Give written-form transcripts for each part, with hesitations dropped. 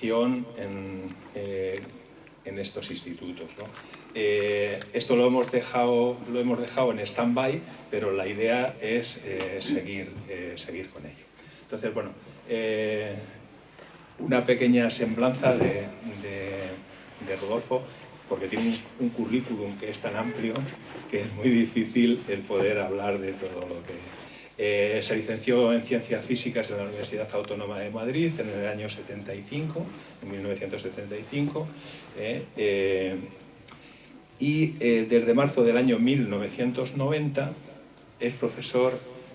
investigación en estos institutos, ¿no? Esto lo hemos dejado en stand-by, pero la idea es seguir con ello. Entonces, bueno, una pequeña semblanza de Rodolfo, porque tiene un currículum que es tan amplio que es muy difícil el poder hablar de todo lo que... se licenció en Ciencias Físicas en la Universidad Autónoma de Madrid en el año 75, en 1975, y desde marzo del año 1990 es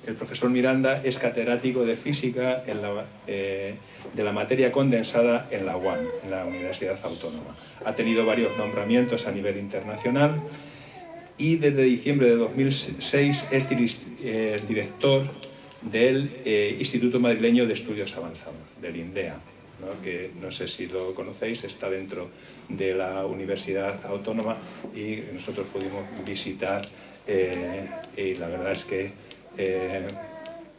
el profesor Miranda es catedrático de Física de la materia condensada en la UAM, en la Universidad Autónoma. Ha tenido varios nombramientos a nivel internacional y desde diciembre de 2006 es director del Instituto Madrileño de Estudios Avanzados, del INDEA, ¿no? Que no sé si lo conocéis, está dentro de la Universidad Autónoma y nosotros pudimos visitar y la verdad es que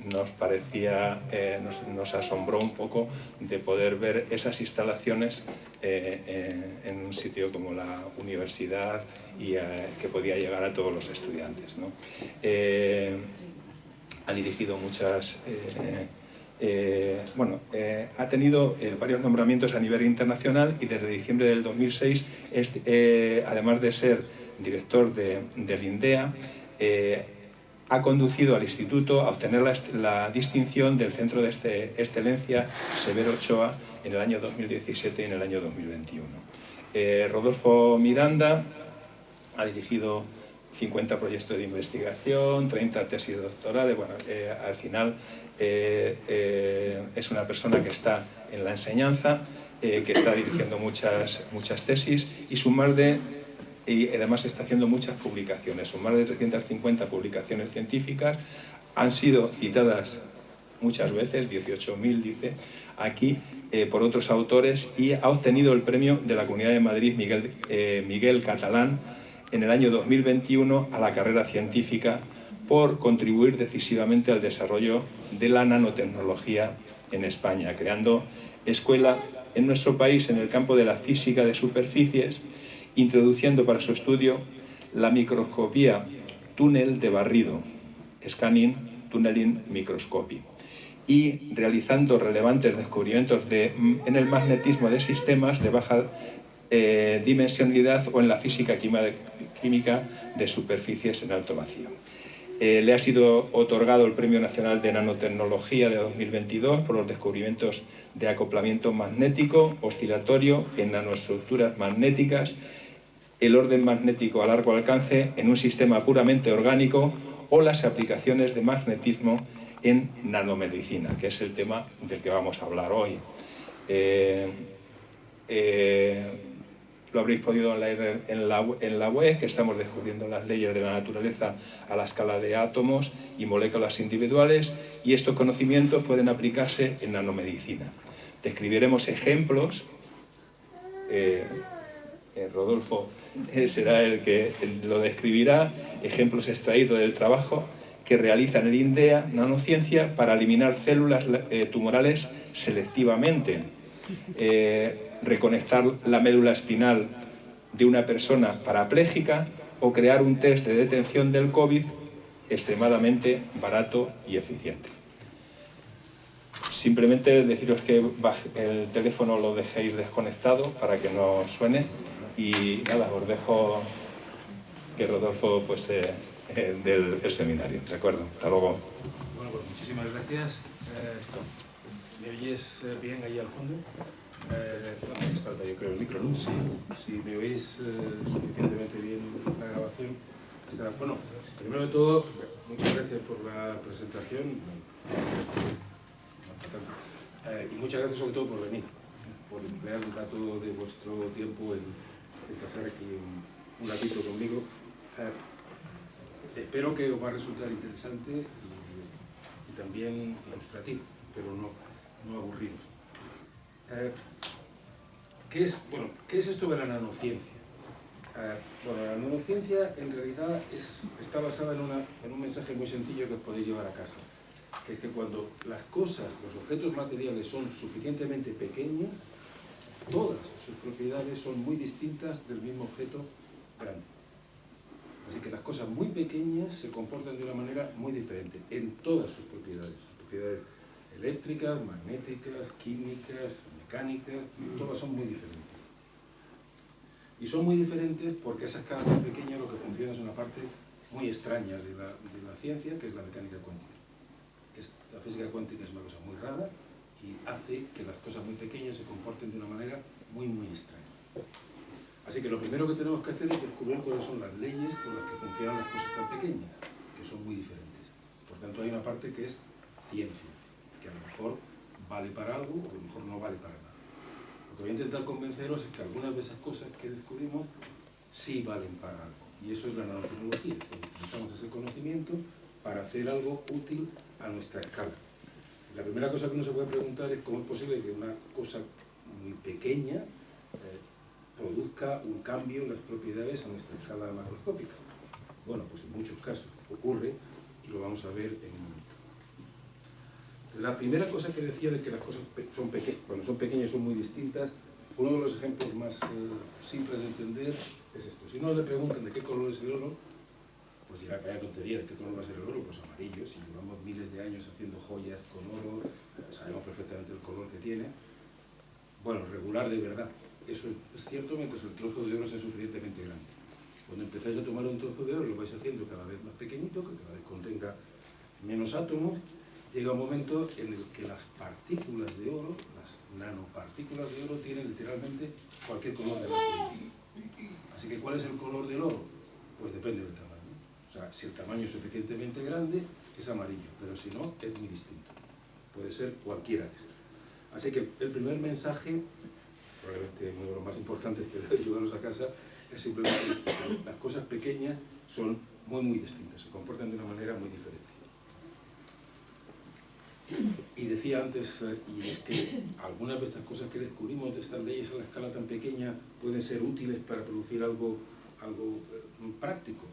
nos parecía, nos asombró un poco de poder ver esas instalaciones en un sitio como la universidad y que podía llegar a todos los estudiantes, ¿no? Ha dirigido muchas... ha tenido varios nombramientos a nivel internacional y desde diciembre del 2006, además de ser director del INDEA, ha conducido al instituto a obtener la distinción del Centro de Excelencia Severo Ochoa en el año 2017 y en el año 2021. Rodolfo Miranda ha dirigido 50 proyectos de investigación, 30 tesis doctorales. Bueno, al final es una persona que está en la enseñanza, que está dirigiendo muchas tesis y además está haciendo muchas publicaciones. Son más de 350 publicaciones científicas, han sido citadas muchas veces, 18.000 dice, aquí por otros autores, y ha obtenido el premio de la Comunidad de Madrid Miguel Catalán en el año 2021 a la carrera científica por contribuir decisivamente al desarrollo de la nanotecnología en España, creando escuela en nuestro país en el campo de la física de superficies, introduciendo para su estudio la microscopía túnel de barrido, Scanning Tunneling Microscopy, y realizando relevantes descubrimientos en el magnetismo de sistemas de baja dimensionalidad o en la física química de superficies en alto vacío. Le ha sido otorgado el Premio Nacional de Nanotecnología de 2022 por los descubrimientos de acoplamiento magnético oscilatorio en nanoestructuras magnéticas, el orden magnético a largo alcance en un sistema puramente orgánico o las aplicaciones de magnetismo en nanomedicina, que es el tema del que vamos a hablar hoy. Lo habréis podido leer en la web, que estamos descubriendo las leyes de la naturaleza a la escala de átomos y moléculas individuales, y estos conocimientos pueden aplicarse en nanomedicina. Describiremos ejemplos. Rodolfo será el que lo describirá, ejemplos extraídos del trabajo que realiza en el INDEA Nanociencia para eliminar células tumorales selectivamente, reconectar la médula espinal de una persona parapléjica o crear un test de detención del COVID extremadamente barato y eficiente. Simplemente deciros que el teléfono lo dejéis desconectado para que no suene. Y nada, os dejo que Rodolfo pues del seminario, ¿de acuerdo? Hasta luego. Bueno, pues muchísimas gracias. ¿Me oyes bien ahí al fondo? Hace falta, yo creo, el micro, ¿no? Sí. Si me oís suficientemente bien la grabación, estará... Bueno, primero de todo, muchas gracias por la presentación. Y muchas gracias sobre todo por venir, por emplear un rato de vuestro tiempo en pasar aquí un ratito conmigo. Espero que os va a resultar interesante y también ilustrativo, pero no aburrido. ¿Qué es esto de la nanociencia? Bueno, la nanociencia en realidad está basada en un mensaje muy sencillo que os podéis llevar a casa, que es que cuando las cosas, los objetos materiales son suficientemente pequeños, propiedades son muy distintas del mismo objeto grande. Así que las cosas muy pequeñas se comportan de una manera muy diferente en todas sus propiedades eléctricas, magnéticas, químicas, mecánicas, todas son muy diferentes. Y son muy diferentes porque esa escala tan pequeña lo que funciona es una parte muy extraña de la ciencia, que es la mecánica cuántica. La física cuántica es una cosa muy rara y hace que las cosas muy pequeñas se comporten de una manera muy, muy extraña. Así que lo primero que tenemos que hacer es descubrir cuáles son las leyes por las que funcionan las cosas tan pequeñas, que son muy diferentes. Por tanto, hay una parte que es ciencia, que a lo mejor vale para algo o a lo mejor no vale para nada. Lo que voy a intentar convenceros es que algunas de esas cosas que descubrimos sí valen para algo. Y eso es la nanotecnología. Utilizamos ese conocimiento para hacer algo útil a nuestra escala. La primera cosa que uno se puede preguntar es cómo es posible que una cosa muy pequeña produzca un cambio en las propiedades a nuestra escala macroscópica. Bueno, pues en muchos casos ocurre y lo vamos a ver en un momento. La primera cosa que decía de que las cosas cuando son pequeñas son muy distintas, uno de los ejemplos más simples de entender es esto. Si uno le preguntan de qué color es el oro, pues dirá que vaya tontería, ¿de qué color va a ser el oro? Pues amarillo. Si llevamos miles de años haciendo joyas con oro, sabemos perfectamente el color que tiene. Bueno, regular de verdad. Eso es cierto mientras el trozo de oro sea suficientemente grande. Cuando empezáis a tomar un trozo de oro, lo vais haciendo cada vez más pequeñito, que cada vez contenga menos átomos. Llega un momento en el que las partículas de oro, las nanopartículas de oro, tienen literalmente cualquier color del arco iris. Así que, ¿cuál es el color del oro? Pues depende del tamaño. O sea, si el tamaño es suficientemente grande, es amarillo, pero si no, es muy distinto. Puede ser cualquiera de estos. Así que el primer mensaje, probablemente uno de los más importantes que debe llevarnos a casa, es simplemente este: las cosas pequeñas son muy, muy distintas, se comportan de una manera muy diferente. Y decía antes, y es que algunas de estas cosas que descubrimos, de estas leyes a la escala tan pequeña, pueden ser útiles para producir algo práctico.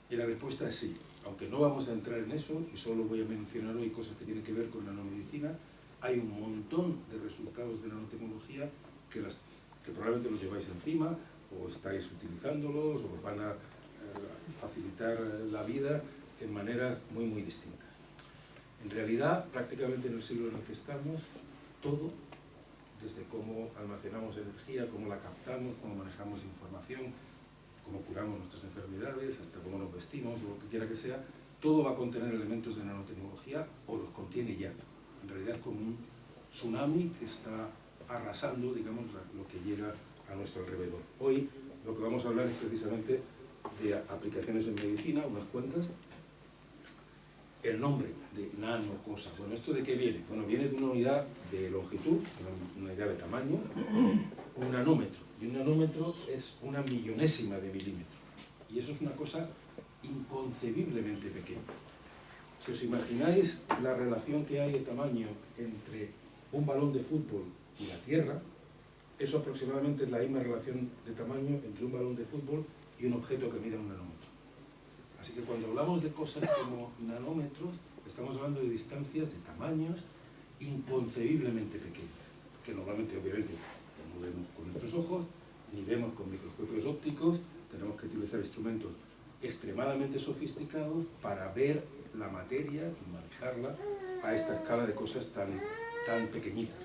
Y la respuesta es sí. Aunque no vamos a entrar en eso, y solo voy a mencionar hoy cosas que tienen que ver con la nanomedicina, hay un montón de resultados de nanotecnología que probablemente los lleváis encima, o estáis utilizándolos, o os van a facilitar la vida en maneras muy, muy distintas. En realidad, prácticamente en el siglo en el que estamos, todo, desde cómo almacenamos energía, cómo la captamos, cómo manejamos información, cómo curamos nuestras enfermedades, hasta cómo nos vestimos, o lo que quiera que sea, todo va a contener elementos de nanotecnología o los contiene ya. En realidad es como un tsunami que está arrasando, digamos, lo que llega a nuestro alrededor. Hoy lo que vamos a hablar es precisamente de aplicaciones en medicina, unas cuantas. El nombre de nano cosa, bueno, ¿esto de qué viene? Bueno, viene de una unidad de longitud, una unidad de tamaño, un nanómetro. Y un nanómetro es una millonésima de milímetro. Y eso es una cosa inconcebiblemente pequeña. Si os imagináis la relación que hay de tamaño entre un balón de fútbol y la Tierra, eso aproximadamente es la misma relación de tamaño entre un balón de fútbol y un objeto que mida un nanómetro. Así que cuando hablamos de cosas como nanómetros, estamos hablando de distancias, de tamaños inconcebiblemente pequeños, que normalmente, obviamente, no vemos con nuestros ojos, ni vemos con microscopios ópticos. Tenemos que utilizar instrumentos extremadamente sofisticados para ver la materia y manejarla a esta escala de cosas tan pequeñitas.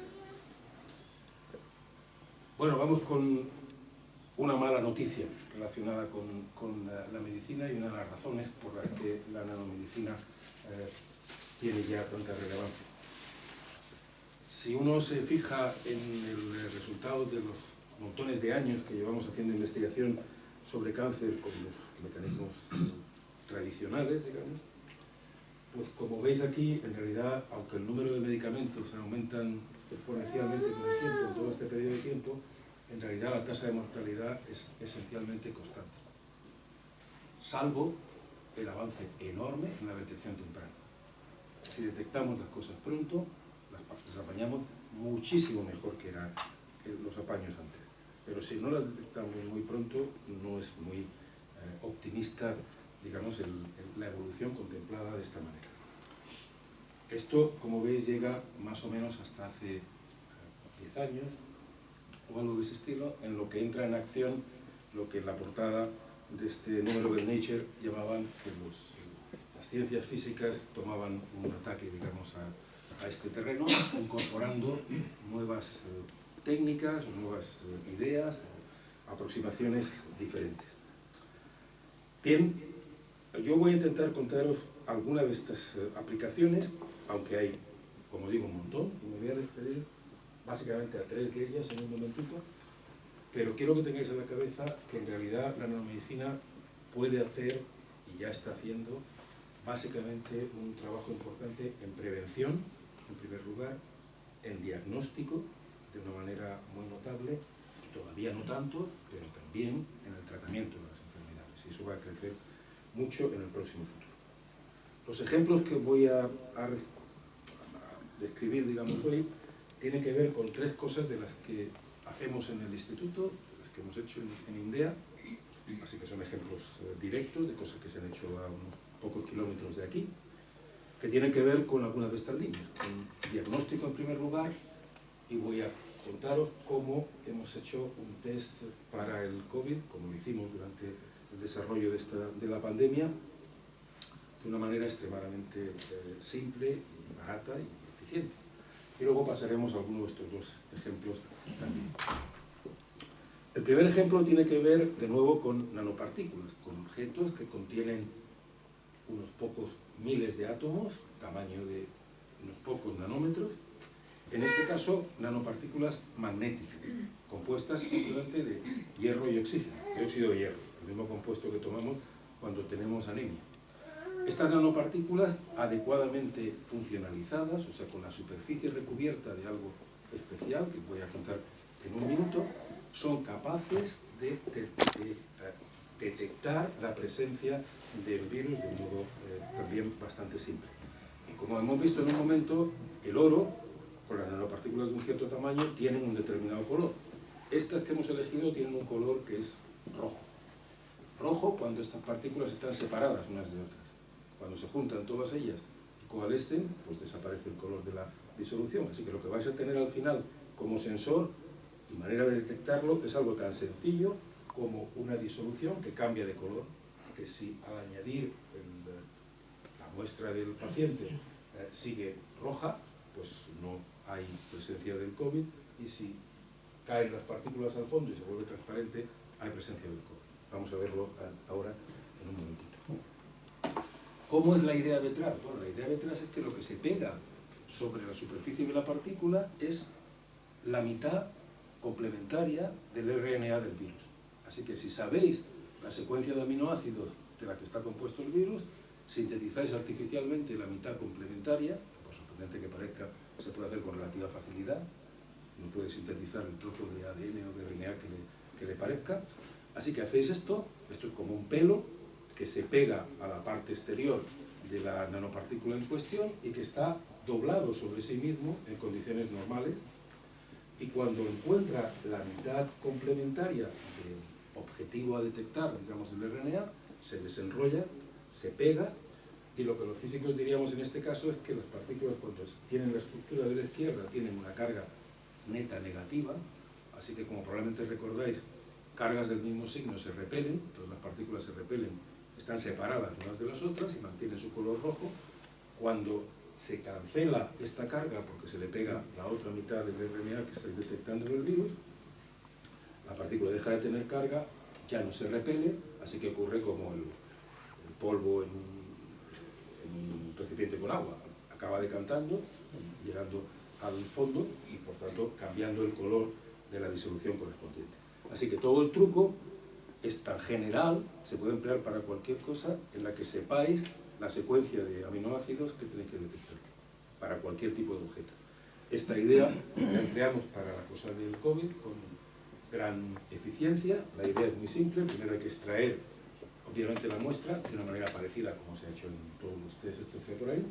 Bueno, vamos con una mala noticia relacionada con la medicina y una de las razones por las que la nanomedicina tiene ya tanta relevancia. Si uno se fija en el resultado de los montones de años que llevamos haciendo investigación sobre cáncer con los mecanismos tradicionales, digamos, pues como veis aquí, en realidad, aunque el número de medicamentos aumentan exponencialmente con el tiempo, en todo este periodo de tiempo, en realidad la tasa de mortalidad es esencialmente constante, salvo el avance enorme en la detección temprana. Si detectamos las cosas pronto, las apañamos muchísimo mejor que eran los apaños antes. Pero si no las detectamos muy pronto, no es muy optimista, digamos, la evolución contemplada de esta manera. Esto, como veis, llega más o menos hasta hace 10 años, o algo de ese estilo, en lo que entra en acción lo que en la portada de este número de Nature llamaban que las ciencias físicas tomaban un ataque, digamos, a este terreno, incorporando nuevas técnicas, nuevas ideas, aproximaciones diferentes. Bien, yo voy a intentar contaros algunas de estas aplicaciones, aunque hay, como digo, un montón, y me voy a referir básicamente a 3 de ellas en un momentito, pero quiero que tengáis en la cabeza que en realidad la nanomedicina puede hacer, y ya está haciendo, básicamente un trabajo importante en prevención, en primer lugar, en diagnóstico, de una manera muy notable, todavía no tanto, pero también en el tratamiento de las enfermedades, y eso va a crecer mucho en el próximo futuro. Los ejemplos que voy a describir, digamos, hoy, tienen que ver con 3 cosas de las que hacemos en el instituto, de las que hemos hecho en INDEA, así que son ejemplos directos de cosas que se han hecho a unos pocos kilómetros de aquí, que tienen que ver con algunas de estas líneas, con diagnóstico en primer lugar, y voy a contaros cómo hemos hecho un test para el COVID, como lo hicimos durante el desarrollo de la pandemia, de una manera extremadamente simple y barata y eficiente. Y luego pasaremos a algunos de estos 2 ejemplos también. El primer ejemplo tiene que ver, de nuevo, con nanopartículas, con objetos que contienen unos pocos miles de átomos, tamaño de unos pocos nanómetros, en este caso nanopartículas magnéticas, compuestas simplemente de hierro y oxígeno, dióxido de hierro, el mismo compuesto que tomamos cuando tenemos anemia. Estas nanopartículas adecuadamente funcionalizadas, o sea, con la superficie recubierta de algo especial, que voy a contar en un minuto, son capaces de detectar la presencia del virus de un modo también bastante simple. Y como hemos visto en un momento, el oro, con las nanopartículas de un cierto tamaño, tienen un determinado color. Estas que hemos elegido tienen un color que es rojo. Rojo cuando estas partículas están separadas unas de otras. Cuando se juntan todas ellas y coalescen, pues desaparece el color de la disolución. Así que lo que vais a tener al final como sensor y manera de detectarlo es algo tan sencillo como una disolución que cambia de color, que si al añadir la muestra del paciente sigue roja, pues no hay presencia del COVID, y si caen las partículas al fondo y se vuelve transparente, hay presencia del COVID. Vamos a verlo ahora en un momentito. ¿Cómo es la idea detrás? Bueno, la idea detrás es que lo que se pega sobre la superficie de la partícula es la mitad complementaria del RNA del virus. Así que si sabéis la secuencia de aminoácidos de la que está compuesto el virus, sintetizáis artificialmente la mitad complementaria, que por sorprendente que parezca, se puede hacer con relativa facilidad. No puede sintetizar el trozo de ADN o de RNA que le parezca. Así que hacéis esto es como un pelo que se pega a la parte exterior de la nanopartícula en cuestión y que está doblado sobre sí mismo en condiciones normales, y cuando encuentra la mitad complementaria del objetivo a detectar, digamos el RNA, se desenrolla, se pega, y lo que los físicos diríamos en este caso es que las partículas, cuando tienen la estructura de la izquierda, tienen una carga neta negativa, así que como probablemente recordáis, cargas del mismo signo se repelen, entonces las partículas se repelen, están separadas unas de las otras y mantienen su color rojo. Cuando se cancela esta carga porque se le pega la otra mitad del RNA que estáis detectando en el virus, la partícula deja de tener carga, ya no se repele, así que ocurre como el polvo en un recipiente con agua, acaba decantando y llegando al fondo y por tanto cambiando el color de la disolución correspondiente. Así que todo el truco es tan general, se puede emplear para cualquier cosa en la que sepáis la secuencia de aminoácidos que tenéis que detectar, para cualquier tipo de objeto. Esta idea la empleamos para la cosa del COVID con gran eficiencia. La idea es muy simple: primero hay que extraer, obviamente, la muestra de una manera parecida como se ha hecho en todos los test estos que hay por ahí.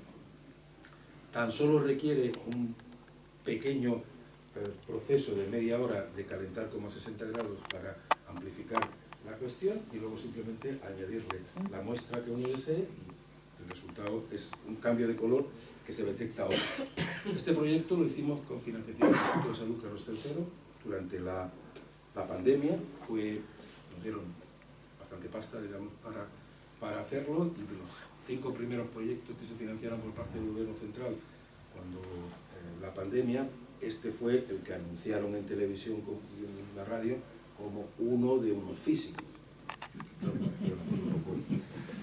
Tan solo requiere un pequeño proceso de media hora de calentar como a 60 grados para amplificar la cuestión, y luego simplemente añadirle la muestra que uno desee, y el resultado es un cambio de color que se detecta ahora. Este proyecto lo hicimos con financiación del Instituto de Salud Carlos III, durante la pandemia. Nos dieron bastante pasta, digamos, para hacerlo, y de los 5 primeros proyectos que se financiaron por parte del gobierno central cuando la pandemia, este fue el que anunciaron en televisión y en la radio como uno de unos físicos. Me pareció una cosa un poco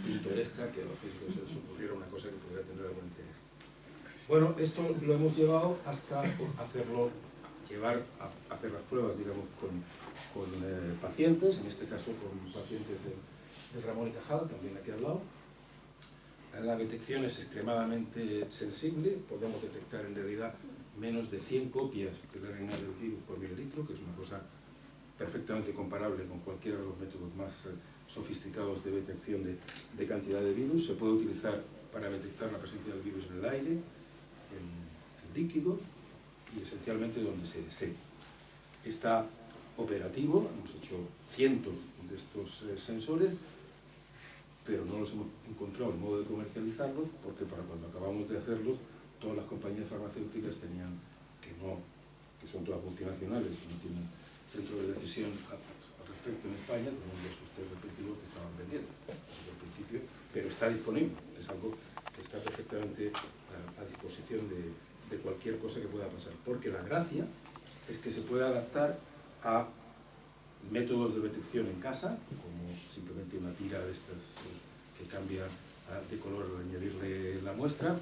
pintoresca que a los físicos se les ocurriera una cosa que pudiera tener algún interés. Bueno, esto lo hemos llevado hasta llevar a hacer las pruebas, digamos, con pacientes, en este caso con pacientes de Ramón y Cajal, también aquí al lado. La detección es extremadamente sensible, podemos detectar en realidad menos de 100 copias del RNA del virus por mililitro, que es una cosa perfectamente comparable con cualquiera de los métodos más sofisticados de detección de cantidad de virus. Se puede utilizar para detectar la presencia del virus en el aire, en líquido y esencialmente donde se desee. Está operativo, hemos hecho cientos de estos sensores, pero no los hemos encontrado el modo de comercializarlos, porque para cuando acabamos de hacerlos, todas las compañías farmacéuticas tenían que son todas multinacionales, no tienen centro de decisión al respecto en España, con los test respectivos que estaban vendiendo desde el principio, pero está disponible, es algo que está perfectamente a disposición de cualquier cosa que pueda pasar, porque la gracia es que se puede adaptar a métodos de detección en casa, como simplemente una tira de estas que cambia de color al añadirle la muestra.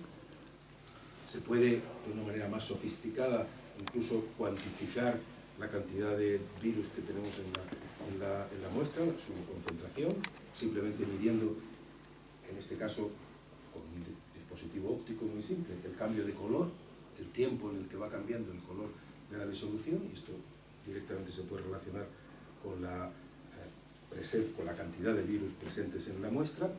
Se puede, de una manera más sofisticada, incluso cuantificar la cantidad de virus que tenemos en la muestra, su concentración, simplemente midiendo, en este caso, con un dispositivo óptico muy simple, el cambio de color, el tiempo en el que va cambiando el color de la disolución, y esto directamente se puede relacionar con la cantidad de virus presentes en la muestra.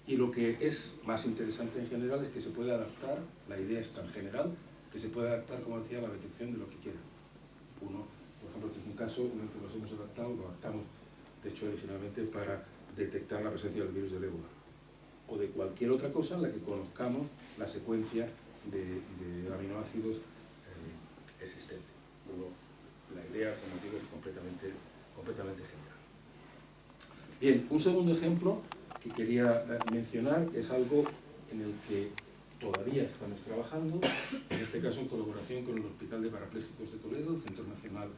Y lo que es más interesante en general es que se puede adaptar, la idea es tan general, que se puede adaptar, como decía, a la detección de lo que quiera. Uno, por ejemplo, este es un caso en el que nos hemos adaptado, lo adaptamos, de hecho, originalmente para detectar la presencia del virus del ébola, o de cualquier otra cosa en la que conozcamos la secuencia de aminoácidos existente. Luego, la idea, como digo, es completamente general. Bien, un segundo ejemplo que quería mencionar es algo en el que todavía estamos trabajando, en este caso en colaboración con el Hospital de Parapléjicos de Toledo, el Centro Nacional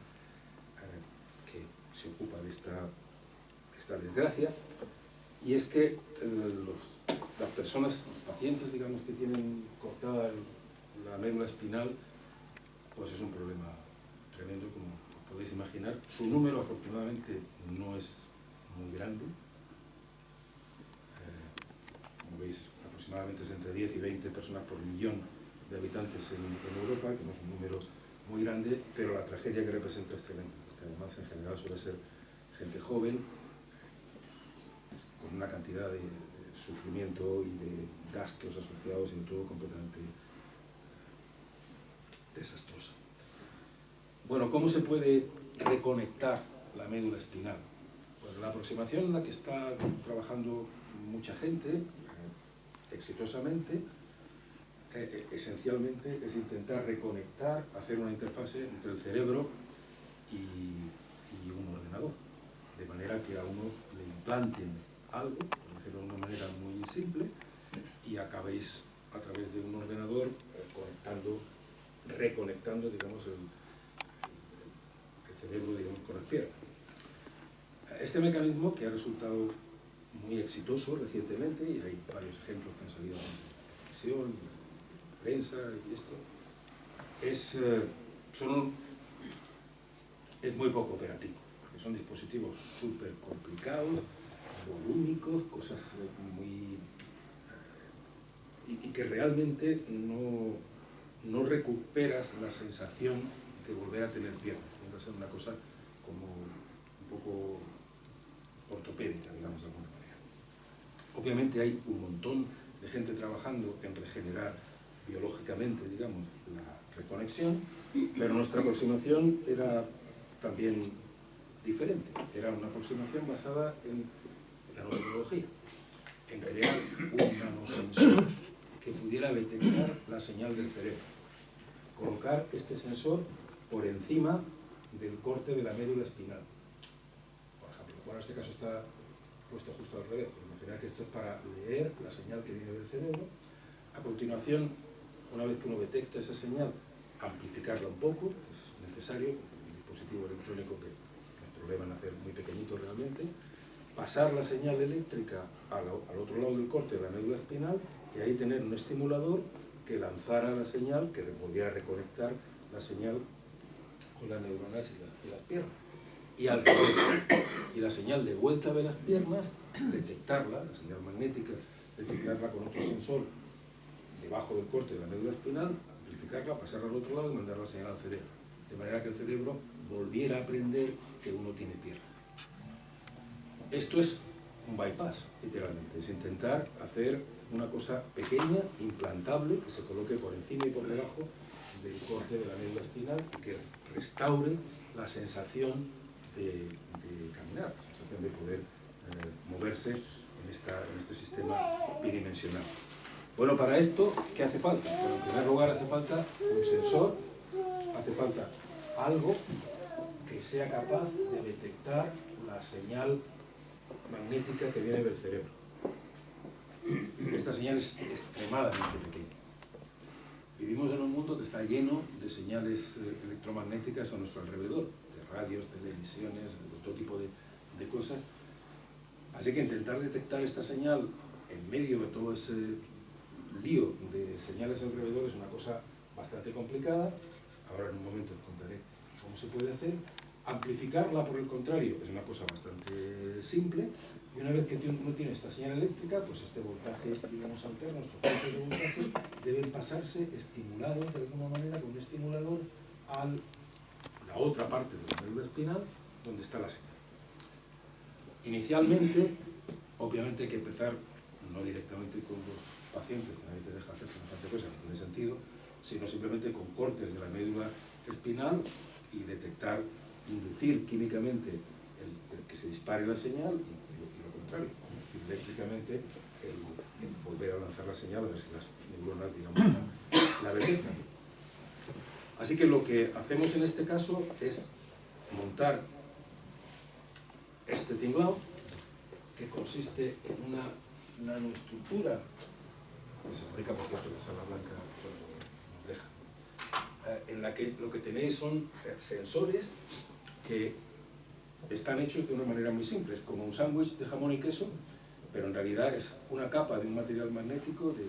que se ocupa de esta desgracia, y es que las personas, los pacientes, digamos, que tienen cortada la médula espinal, pues es un problema tremendo, como os podéis imaginar. Su número, afortunadamente, no es muy grande. Como veis, aproximadamente es entre 10 y 20 personas por millón de habitantes en Europa, que no es un número muy grande, pero la tragedia que representa es tremenda, porque además en general suele ser gente joven, con una cantidad de sufrimiento y de gastos asociados y de todo completamente desastrosa. Bueno, ¿cómo se puede reconectar la médula espinal? Pues la aproximación en la que está trabajando mucha gente, exitosamente, esencialmente es intentar reconectar, hacer una interfase entre el cerebro y un ordenador, de manera que a uno le implanten algo, por decirlo de una manera muy simple, y acabéis a través de un ordenador reconectando, digamos, el cerebro, digamos, con las piernas. Este mecanismo, que ha resultado muy exitoso recientemente, y hay varios ejemplos que han salido en la televisión, en la prensa y esto, es muy poco operativo, porque son dispositivos súper complicados, volúmicos, cosas muy... y que realmente no recuperas la sensación de volver a tener piernas. Tiene que ser una cosa como un poco ortopédica, digamos, de alguna manera. Obviamente hay un montón de gente trabajando en regenerar biológicamente, digamos, la reconexión, pero nuestra aproximación era también diferente. Era una aproximación basada en la nanotecnología, en crear un nanosensor que pudiera detectar la señal del cerebro. Colocar este sensor por encima del corte de la médula espinal. Por ejemplo, bueno, en este caso está puesto justo al revés, pero imaginar que esto es para leer la señal que viene del cerebro. A continuación, una vez que uno detecta esa señal, amplificarla un poco, que es necesario, el dispositivo electrónico que el problema en hacer muy pequeñito realmente, pasar la señal eléctrica al otro lado del corte de la médula espinal y ahí tener un estimulador que lanzara la señal, que volviera a reconectar la señal con las neuronas y las piernas. Y al revés, y la señal de vuelta de las piernas, detectarla, la señal magnética, detectarla con otro sensor debajo del corte de la médula espinal, amplificarla, pasarla al otro lado y mandar la señal al cerebro. De manera que el cerebro volviera a aprender que uno tiene piernas. Esto es un bypass, literalmente. Es intentar hacer una cosa pequeña, implantable, que se coloque por encima y por debajo del corte de la médula espinal y que restaure la sensación de caminar, la sensación de poder moverse en este sistema bidimensional. Bueno, para esto, ¿qué hace falta? Bueno, en primer lugar hace falta un sensor, hace falta algo que sea capaz de detectar la señal magnética que viene del cerebro. Esta señal es extremadamente pequeña. Vivimos en un mundo que está lleno de señales electromagnéticas a nuestro alrededor, de radios, televisiones, de todo tipo de cosas. Así que intentar detectar esta señal en medio de todo ese lío de señales alrededor es una cosa bastante complicada. Ahora en un momento os contaré cómo se puede hacer. Amplificarla, por el contrario, es una cosa bastante simple. Y una vez que uno tiene esta señal eléctrica, pues este voltaje, digamos, alterno, estos puntos de voltaje, deben pasarse estimulados de alguna manera con un estimulador a la otra parte de la médula espinal, donde está la señal. Inicialmente, obviamente hay que empezar no directamente con los pacientes, que nadie te deja hacer semejante cosa, no tiene sentido, sino simplemente con cortes de la médula espinal y detectar, inducir químicamente el que se dispare la señal y lo contrario, eléctricamente el volver a lanzar la señal a ver si las neuronas, digamos, la detectan. Así que lo que hacemos en este caso es montar este tinglado, que consiste en una nanoestructura que se fabrica, por cierto, en la sala blanca, nos deja, en la que lo que tenéis son sensores que están hechos de una manera muy simple. Es como un sándwich de jamón y queso, pero en realidad es una capa de un material magnético de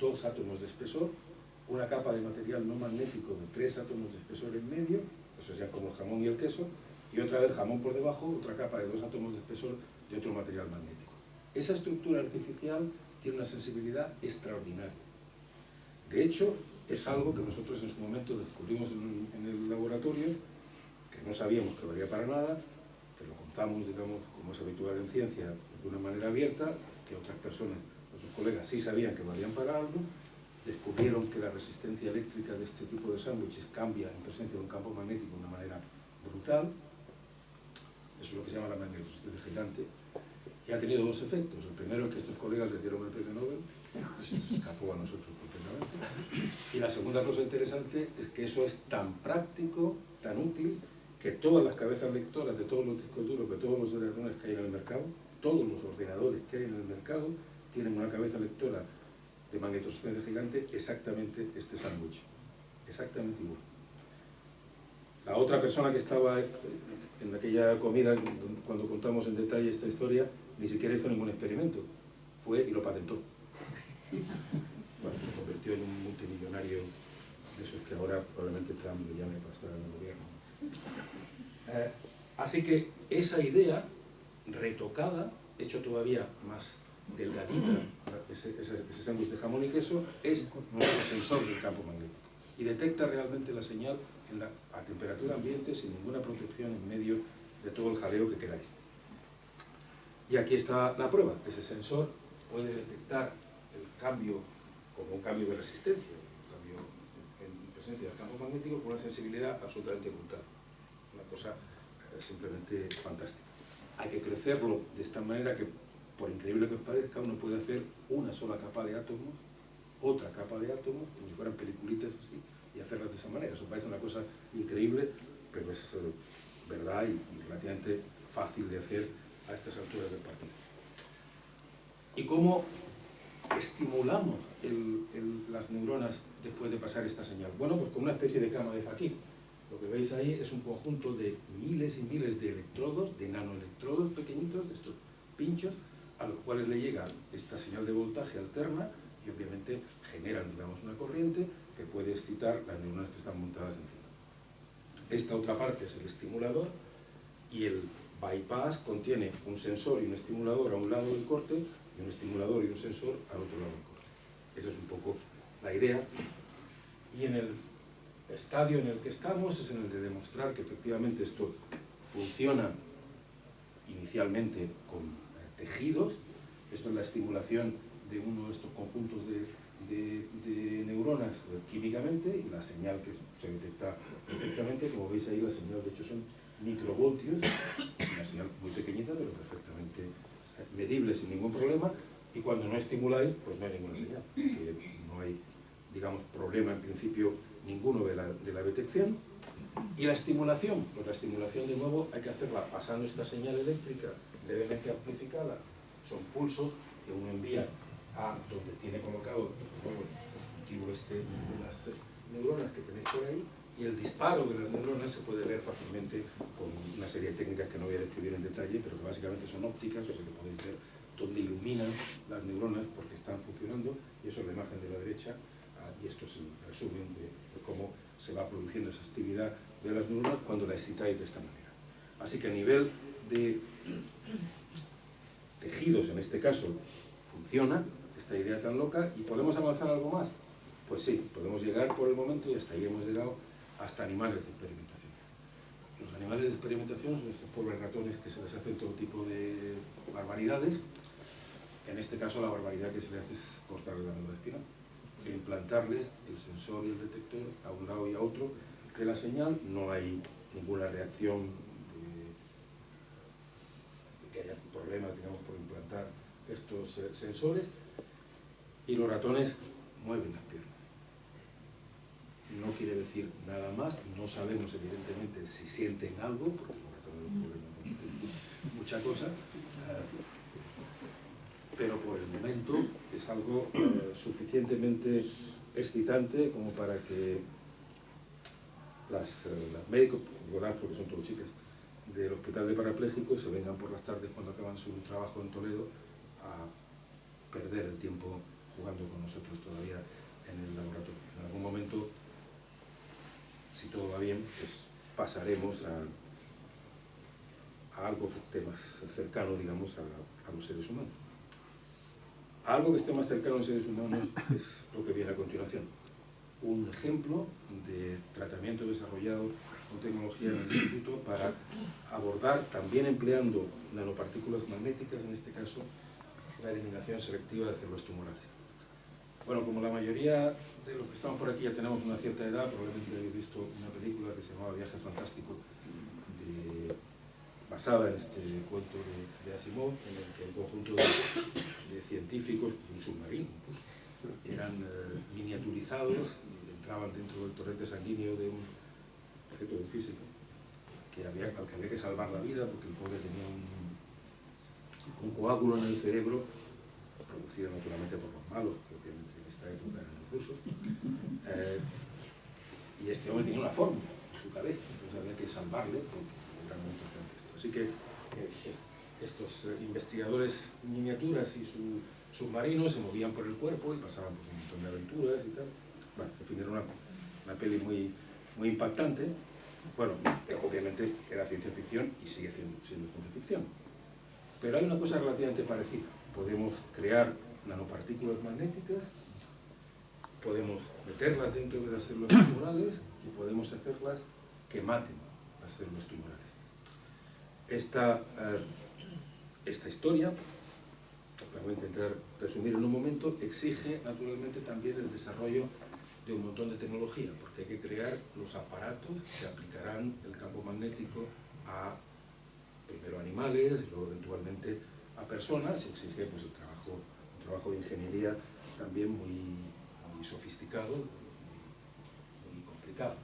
2 átomos de espesor, una capa de material no magnético de 3 átomos de espesor en medio, eso ya como el jamón y el queso, y otra vez jamón por debajo, otra capa de 2 átomos de espesor de otro material magnético. Esa estructura artificial tiene una sensibilidad extraordinaria. De hecho, es algo que nosotros en su momento descubrimos en el laboratorio, que no sabíamos que valía para nada, que lo contamos, digamos, como es habitual en ciencia, de una manera abierta, que otras personas, otros colegas sí sabían que valían para algo, descubrieron que la resistencia eléctrica de este tipo de sándwiches cambia en presencia de un campo magnético de una manera brutal. Eso es lo que se llama la magnetoresistencia gigante, y ha tenido 2 efectos. El primero es que estos colegas le dieron el premio Nobel, se escapó a nosotros completamente. Y la segunda cosa interesante es que eso es tan práctico, tan útil, que todas las cabezas lectoras de todos los discos duros, de todos los ordenadores que hay en el mercado, todos los ordenadores que hay en el mercado, tienen una cabeza lectora de magnetoresistencia gigante exactamente este sándwich, exactamente igual. La otra persona que estaba en aquella comida, cuando contamos en detalle esta historia, ni siquiera hizo ningún experimento, fue y lo patentó. Bueno, se convirtió en un multimillonario de esos que ahora probablemente Trump le llame para estar en el gobierno. Así que esa idea retocada, hecho todavía más delgadita, ese sándwich de jamón y queso, es nuestro sensor del campo magnético y detecta realmente la señal a temperatura ambiente sin ninguna protección en medio de todo el jaleo que queráis. Y aquí está la prueba. Ese sensor puede detectar el cambio como un cambio de resistencia, un cambio en presencia del campo magnético con una sensibilidad absolutamente brutal. Una cosa simplemente fantástica. Hay que crecerlo de esta manera que, por increíble que os parezca, uno puede hacer una sola capa de átomos, otra capa de átomos, como si fueran peliculitas así, y hacerlas de esa manera. Eso parece una cosa increíble, pero es verdad y relativamente fácil de hacer a estas alturas del partido. ¿Y cómo estimulamos las neuronas después de pasar esta señal? Bueno, pues con una especie de cama de Fakir. Lo que veis ahí es un conjunto de miles y miles de electrodos, de nanoelectrodos pequeñitos, de estos pinchos, a los cuales le llega esta señal de voltaje alterna y obviamente generan, digamos, una corriente que puede excitar las neuronas que están montadas encima. Esta otra parte es el estimulador y el bypass contiene un sensor y un estimulador a un lado del corte y un estimulador y un sensor al otro lado del corte. Esa es un poco la idea. Y en el estadio en el que estamos es en el de demostrar que efectivamente esto funciona inicialmente con tejidos. Esto es la estimulación de uno de estos conjuntos de neuronas químicamente y la señal que se detecta perfectamente. Como veis ahí, la señal de hecho son microvoltios, una señal muy pequeñita pero perfectamente medible sin ningún problema, y cuando no estimuláis pues no hay ninguna señal, así que no hay, digamos, problema en principio ninguno de la detección. Y la estimulación, pues la estimulación de nuevo hay que hacerla pasando esta señal eléctrica levemente amplificada, son pulsos que uno envía a donde tiene colocado el dispositivo de las neuronas que tenéis por ahí, y el disparo de las neuronas se puede ver fácilmente con una serie de técnicas que no voy a describir en detalle, pero que básicamente son ópticas, o sea que podéis ver donde iluminan las neuronas porque están funcionando, y eso es la imagen de la derecha, y esto es el resumen de cómo se va produciendo esa actividad de las neuronas cuando la excitáis de esta manera. Así que a nivel de tejidos, en este caso, funciona esta idea tan loca. ¿Y podemos avanzar algo más? Pues sí, podemos llegar por el momento, y hasta ahí hemos llegado, hasta animales de experimentación. Los animales de experimentación son estos pobres ratones que se les hacen todo tipo de barbaridades. En este caso la barbaridad que se les hace es cortarle la médula espinal e implantarles el sensor y el detector a un lado y a otro de la señal. No hay ninguna reacción de que haya problemas, digamos, por implantar estos sensores, y los ratones mueven las piernas. No quiere decir nada más, no sabemos evidentemente si sienten algo, porque los ratones no pueden decir mucha cosa, pero por el momento es algo suficientemente excitante como para que las médicos, porque son todos chicas, del Hospital de Parapléjicos se vengan por las tardes cuando acaban su trabajo en Toledo a perder el tiempo jugando con nosotros todavía en el laboratorio. En algún momento, si todo va bien, pues pasaremos a algo que esté más cercano, digamos, a los seres humanos. Algo que esté más cercano a los seres humanos es lo que viene a continuación. Un ejemplo de tratamiento desarrollado con tecnología en el instituto para abordar, también empleando nanopartículas magnéticas, en este caso, la eliminación selectiva de células tumorales. Bueno, como la mayoría de los que estamos por aquí ya tenemos una cierta edad, probablemente habéis visto una película que se llamaba Viaje Fantástico, basada en este cuento de Asimov, en el que el conjunto de científicos y un submarino incluso, eran miniaturizados y entraban dentro del torrente sanguíneo de un objeto de físico al que había que salvar la vida porque el pobre tenía un coágulo en el cerebro producido naturalmente por los malos, que obviamente en esta época eran los rusos, y este hombre tenía una fórmula en su cabeza, entonces había que salvarle porque era muy importante esto. Así que estos investigadores miniaturas y su submarinos se movían por el cuerpo y pasaban por un montón de aventuras y tal. Bueno, en fin, era una peli muy impactante. Bueno, obviamente era ciencia ficción y sigue siendo ciencia ficción. Pero hay una cosa relativamente parecida. Podemos crear nanopartículas magnéticas, podemos meterlas dentro de las células tumorales y podemos hacerlas que maten las células tumorales. Esta historia, la voy a intentar resumir en un momento, exige naturalmente también el desarrollo de un montón de tecnología, porque hay que crear los aparatos que aplicarán el campo magnético a primero animales, luego eventualmente a personas, y exige pues, un trabajo de ingeniería también muy sofisticado, muy complicado.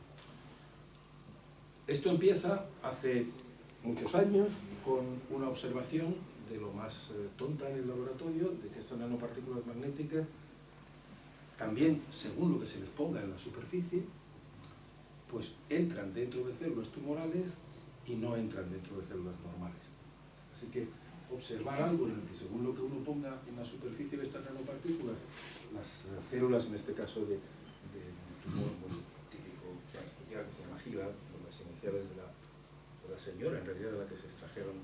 Esto empieza hace muchos años con una observación de lo más tonta en el laboratorio, de que estas nanopartículas magnéticas, también según lo que se les ponga en la superficie, pues entran dentro de células tumorales y no entran dentro de células normales. Así que observar algo en el que según lo que uno ponga en la superficie de estas nanopartículas, las células, en este caso de tumor muy típico para estudiar, que se llama GILA, las iniciales de la señora, en realidad de la que se extrajeron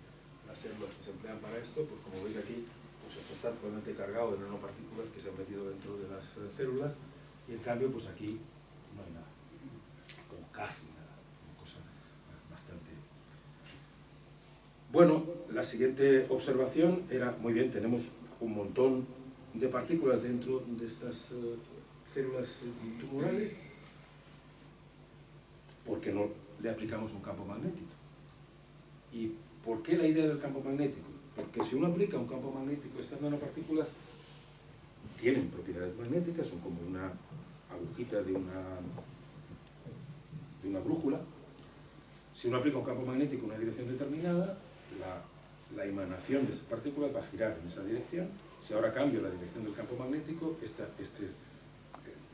las células que se emplean para esto, pues como veis aquí, pues esto está totalmente cargado de nanopartículas que se han metido dentro de las células, y en cambio, pues aquí no hay nada, o casi nada, una cosa bastante... Bueno, la siguiente observación era, muy bien, tenemos un montón de partículas dentro de estas células tumorales, ¿por qué no le aplicamos un campo magnético? ¿Y por qué la idea del campo magnético? Porque si uno aplica un campo magnético, estas nanopartículas tienen propiedades magnéticas, son como una agujita de una brújula. Si uno aplica un campo magnético en una dirección determinada, la emanación de esas partículas va a girar en esa dirección. Si ahora cambio la dirección del campo magnético,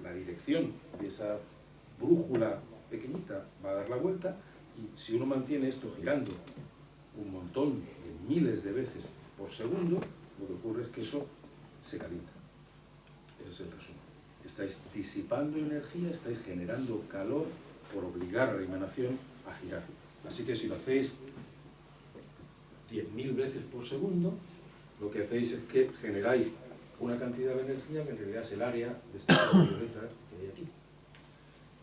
la dirección de esa brújula pequeñita va a dar la vuelta, y si uno mantiene esto girando un montón de miles de veces por segundo, lo que ocurre es que eso se calienta. Ese es el resumen. Estáis disipando energía, estáis generando calor por obligar a la emanación a girar. Así que si lo hacéis 10.000 veces por segundo, lo que hacéis es que generáis una cantidad de energía que en realidad es el área de esta violeta que hay aquí.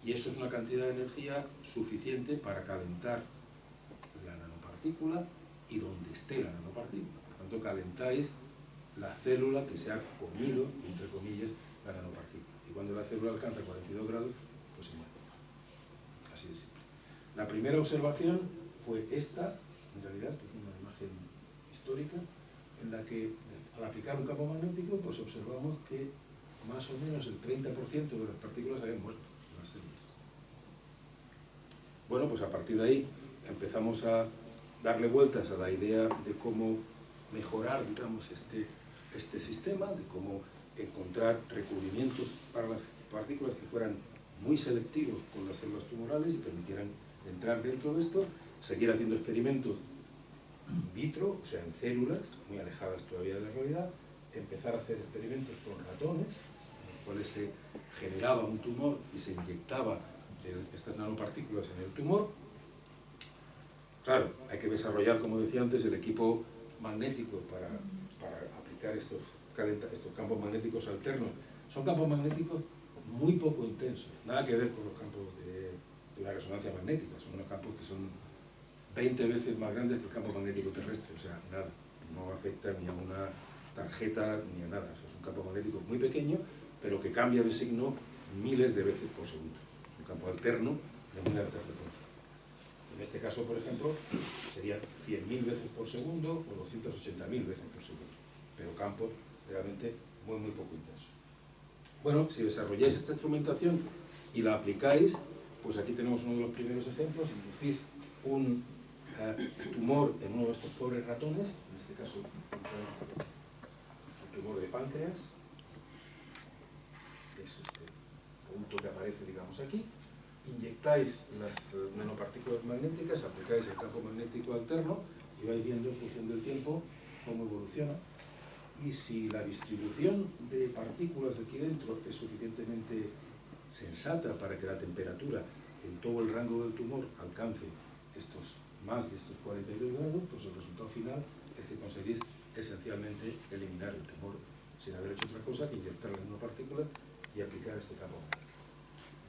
Y eso es una cantidad de energía suficiente para calentar la nanopartícula y donde esté la nanopartícula. Por tanto, calentáis la célula que se ha comido, entre comillas, la nanopartícula. Y cuando la célula alcanza 42 grados, pues se muere. Así de simple. La primera observación fue esta, en realidad, esto es una imagen histórica, en la que al aplicar un campo magnético, pues observamos que más o menos el 30% de las partículas habían muerto en las células. Bueno, pues a partir de ahí empezamos a darle vueltas a la idea de cómo mejorar, digamos, este sistema, de cómo encontrar recubrimientos para las partículas que fueran muy selectivos con las células tumorales y permitieran entrar dentro de esto, seguir haciendo experimentos in vitro, o sea, en células, muy alejadas todavía de la realidad, empezar a hacer experimentos con ratones, en los cuales se generaba un tumor y se inyectaba estas nanopartículas en el tumor. Claro, hay que desarrollar, como decía antes, el equipo magnético para aplicar estos campos magnéticos alternos. Son campos magnéticos muy poco intensos, nada que ver con los campos de una resonancia magnética, son unos campos que son 20 veces más grandes que el campo magnético terrestre, o sea, nada, no afecta ni a una tarjeta ni a nada, o sea, es un campo magnético muy pequeño, pero que cambia de signo miles de veces por segundo, es un campo alterno de muy alta frecuencia. En este caso, por ejemplo, serían 100.000 veces por segundo o 280.000 veces por segundo, pero campos realmente muy, muy poco intensos. Bueno, si desarrolláis esta instrumentación y la aplicáis, pues aquí tenemos uno de los primeros ejemplos. Inducís un tumor en uno de estos pobres ratones, en este caso un tumor de páncreas, que es este punto que aparece, digamos, aquí. Inyectáis las nanopartículas magnéticas, aplicáis el campo magnético alterno y vais viendo en función del tiempo cómo evoluciona. Y si la distribución de partículas aquí dentro es suficientemente sensata para que la temperatura en todo el rango del tumor alcance más de estos 42 grados, pues el resultado final es que conseguís esencialmente eliminar el tumor sin haber hecho otra cosa que inyectar la nanopartícula y aplicar este campo magnético.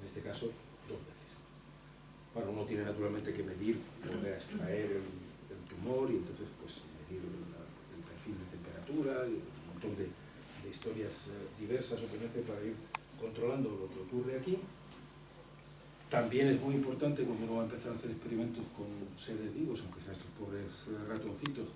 En este caso, 2 veces. Bueno, uno tiene naturalmente que medir, volver a extraer el tumor y entonces pues medir el perfil de temperatura y un montón de historias diversas, obviamente, para ir controlando lo que ocurre aquí. También es muy importante cuando uno va a empezar a hacer experimentos con seres vivos, aunque sean estos pobres ratoncitos,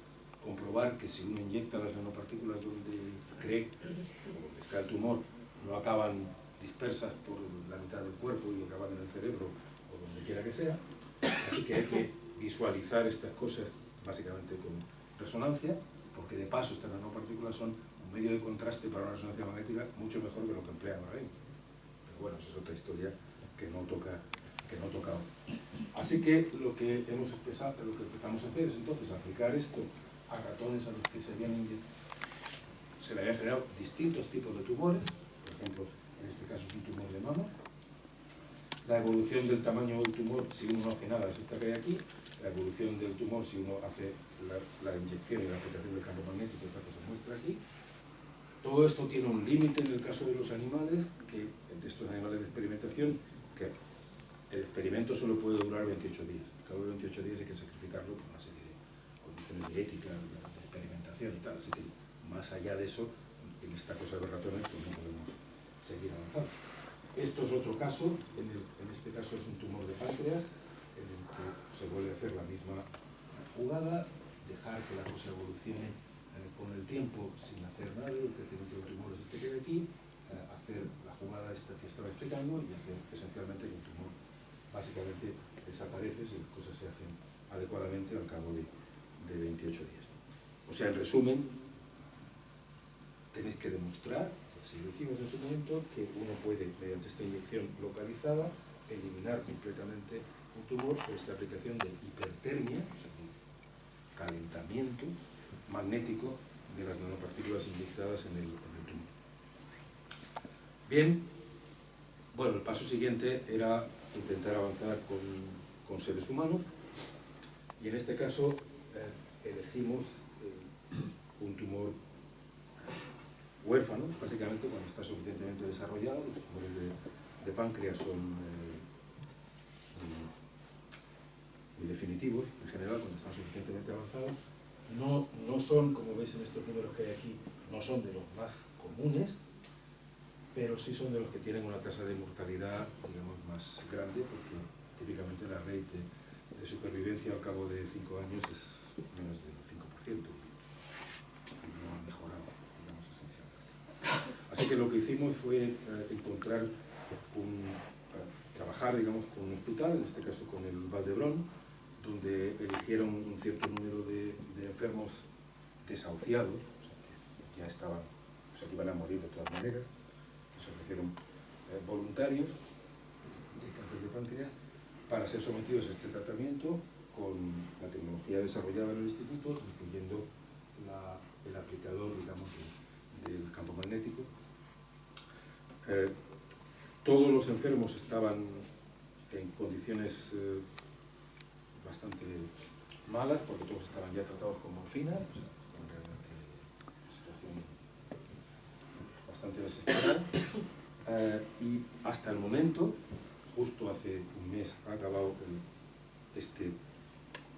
comprobar que si uno inyecta las nanopartículas donde cree, donde está el tumor, no acaban dispersas por la mitad del cuerpo y acaban en el cerebro o donde quiera que sea. Así que hay que visualizar estas cosas básicamente con resonancia, porque de paso estas nanopartículas son un medio de contraste para una resonancia magnética mucho mejor que lo que emplean ahora mismo. Pero bueno, esa es otra historia que no toca hoy. Así que lo que empezamos a hacer es entonces aplicar esto a ratones a los que se le habían generado distintos tipos de tumores. Por ejemplo, en este caso es un tumor de mama. La evolución del tamaño del tumor, si uno no hace nada, es esta que hay aquí. La evolución del tumor, si uno hace la inyección y la aplicación del campo magnético, esta cosa se muestra aquí. Todo esto tiene un límite en el caso de los animales, de estos animales de experimentación, que el experimento solo puede durar 28 días. Al cabo de 28 días hay que sacrificarlo por una serie de condiciones de ética, de experimentación y tal. Así que más allá de eso, en esta cosa de los ratones, pues no podemos seguir avanzando. Esto es otro caso, en este caso es un tumor de páncreas, en el que se vuelve a hacer la misma jugada, dejar que la cosa evolucione con el tiempo sin hacer nada, el crecimiento del tumor es este que hay aquí, hacer la jugada esta que estaba explicando y hacer esencialmente que el tumor básicamente desaparece si las cosas se hacen adecuadamente al cabo de 28 días. O sea, en resumen, tenéis que demostrar, así lo hicimos en su momento, que uno puede, mediante esta inyección localizada, eliminar completamente un tumor por esta aplicación de hipertermia, o sea, de calentamiento magnético de las nanopartículas inyectadas en el tumor. Bien, bueno, el paso siguiente era intentar avanzar con seres humanos, y en este caso elegimos un tumor huérfano, básicamente cuando está suficientemente desarrollado. Los tumores de páncreas son muy definitivos, en general, cuando están suficientemente avanzados. No son, como veis en estos números que hay aquí, no son de los más comunes, pero sí son de los que tienen una tasa de mortalidad, digamos, más grande, porque típicamente la rate de supervivencia al cabo de 5 años es menos del 5%, y no ha mejorado, digamos, esencialmente. Así que lo que hicimos fue trabajar, digamos, con un hospital, en este caso con el Vall d'Hebron, donde eligieron un cierto número de enfermos desahuciados, o sea, que ya estaban, o sea, que iban a morir de todas maneras, que se ofrecieron voluntarios de cáncer de páncreas para ser sometidos a este tratamiento con la tecnología desarrollada en el instituto, incluyendo el aplicador, digamos, del campo magnético. Todos los enfermos estaban en condiciones bastante malas, porque todos estaban ya tratados con morfina, o sea, estaban realmente en una situación bastante desesperada. Y hasta el momento, justo hace un mes, ha acabado este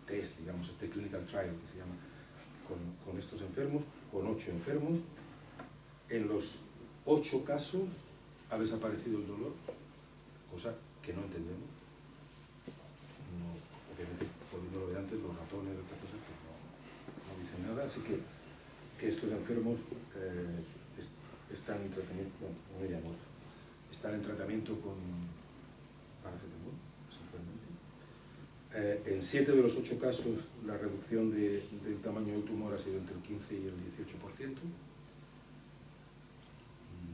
test, digamos, este clinical trial que se llama, con estos enfermos, con 8 enfermos. En los 8 casos ha desaparecido el dolor, cosa que no entendemos. Obviamente, poniéndolo de antes, los ratones y otras cosas, pues no dicen nada. Así que estos enfermos están en tratamiento, bueno, uno ya muerto, están en tratamiento con paracetamol, esencialmente. En 7 de los 8 casos, la reducción del tamaño del tumor ha sido entre el 15 y el 18%.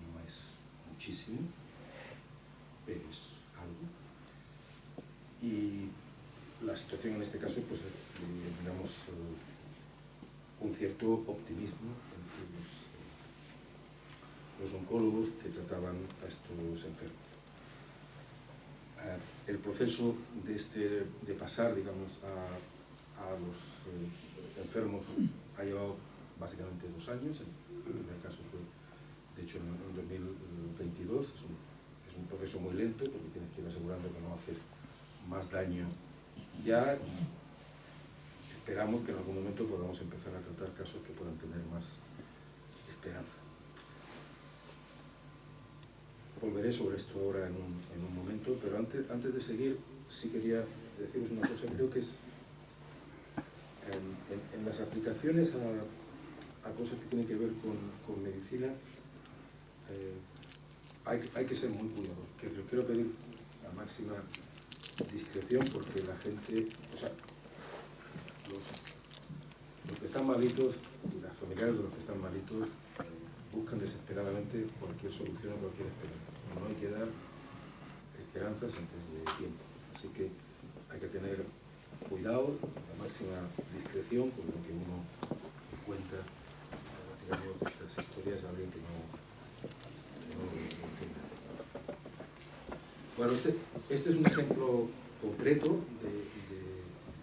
No es muchísimo, pero es algo. Y la situación en este caso, pues, digamos, un cierto optimismo entre los oncólogos que trataban a estos enfermos. El proceso de pasar, digamos, a los enfermos ha llevado básicamente 2 años. El primer caso fue, de hecho, en 2022. Es un proceso muy lento, porque tienes que ir asegurando que no haces más daño ya, y esperamos que en algún momento podamos empezar a tratar casos que puedan tener más esperanza. Volveré sobre esto ahora en un momento, pero antes de seguir, sí quería deciros una cosa. Creo que es en las aplicaciones a cosas que tienen que ver con medicina, hay que ser muy cuidadosos. Quiero pedir la máxima discreción, porque la gente, o sea, los que están malitos y las familiares de los que están malitos buscan desesperadamente cualquier solución a cualquier esperanza. No hay que dar esperanzas antes de tiempo. Así que hay que tener cuidado, la máxima discreción con lo que uno cuenta, digamos, estas historias a alguien que no entienda. Bueno, este es un ejemplo concreto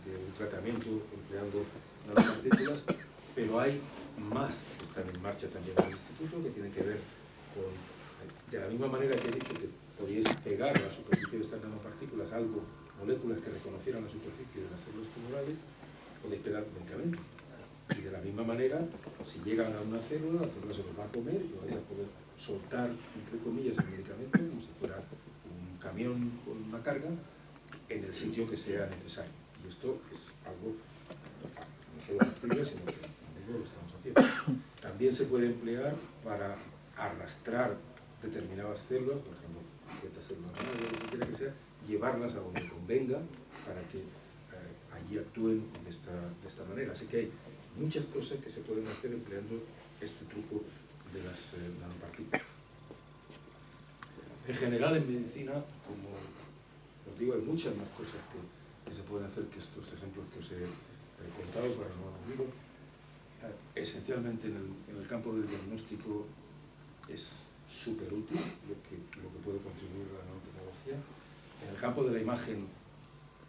de un tratamiento empleando nanopartículas, pero hay más que están en marcha también en el instituto, que tienen que ver con, de la misma manera que he dicho que podíais pegar a la superficie de estas nanopartículas algo, moléculas que reconocieran la superficie de las células tumorales, podéis pegar medicamentos. Y de la misma manera, si llegan a una célula, la célula se los va a comer y vais a poder soltar, entre comillas, el medicamento como si fuera un camión con una carga en el sitio que sea necesario. Y esto es algo no solo factible, sino que lo estamos haciendo. También se puede emplear para arrastrar determinadas células, por ejemplo, ciertas células madre, lo que quiera que sea, llevarlas a donde convenga para que allí actúen de esta manera. Así que hay muchas cosas que se pueden hacer empleando este truco de las nanopartículas. En general, en medicina, como os digo, hay muchas más cosas que se pueden hacer que estos ejemplos que os he contado para no aburriros. Esencialmente en el campo del diagnóstico es súper útil lo que puede contribuir la nanotecnología. En el campo de la imagen,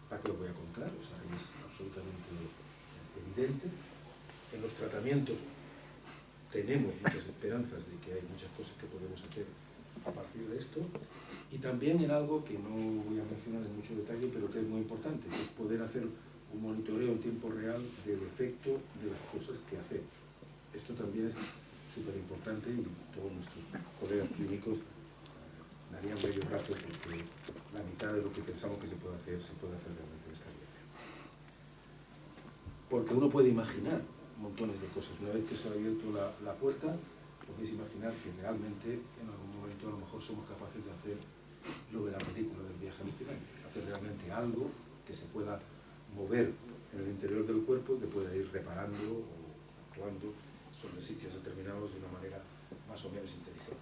¿para qué os voy a contar? O sea, es absolutamente evidente. En los tratamientos tenemos muchas esperanzas de que hay muchas cosas que podemos hacer a partir de esto. Y también en algo que no voy a mencionar en mucho detalle, pero que es muy importante, que es poder hacer un monitoreo en tiempo real del efecto de las cosas que hacemos. Esto también es súper importante y todos nuestros colegas clínicos darían medio brazo porque la mitad de lo que pensamos que se puede hacer realmente en esta dirección. Porque uno puede imaginar montones de cosas. Una vez que se ha abierto la puerta, podéis imaginar que realmente en algún momento a lo mejor somos capaces de hacer lo de la película del viaje alucinante, hacer realmente algo que se pueda mover en el interior del cuerpo y que pueda ir reparando o actuando sobre sitios determinados de una manera más o menos inteligente.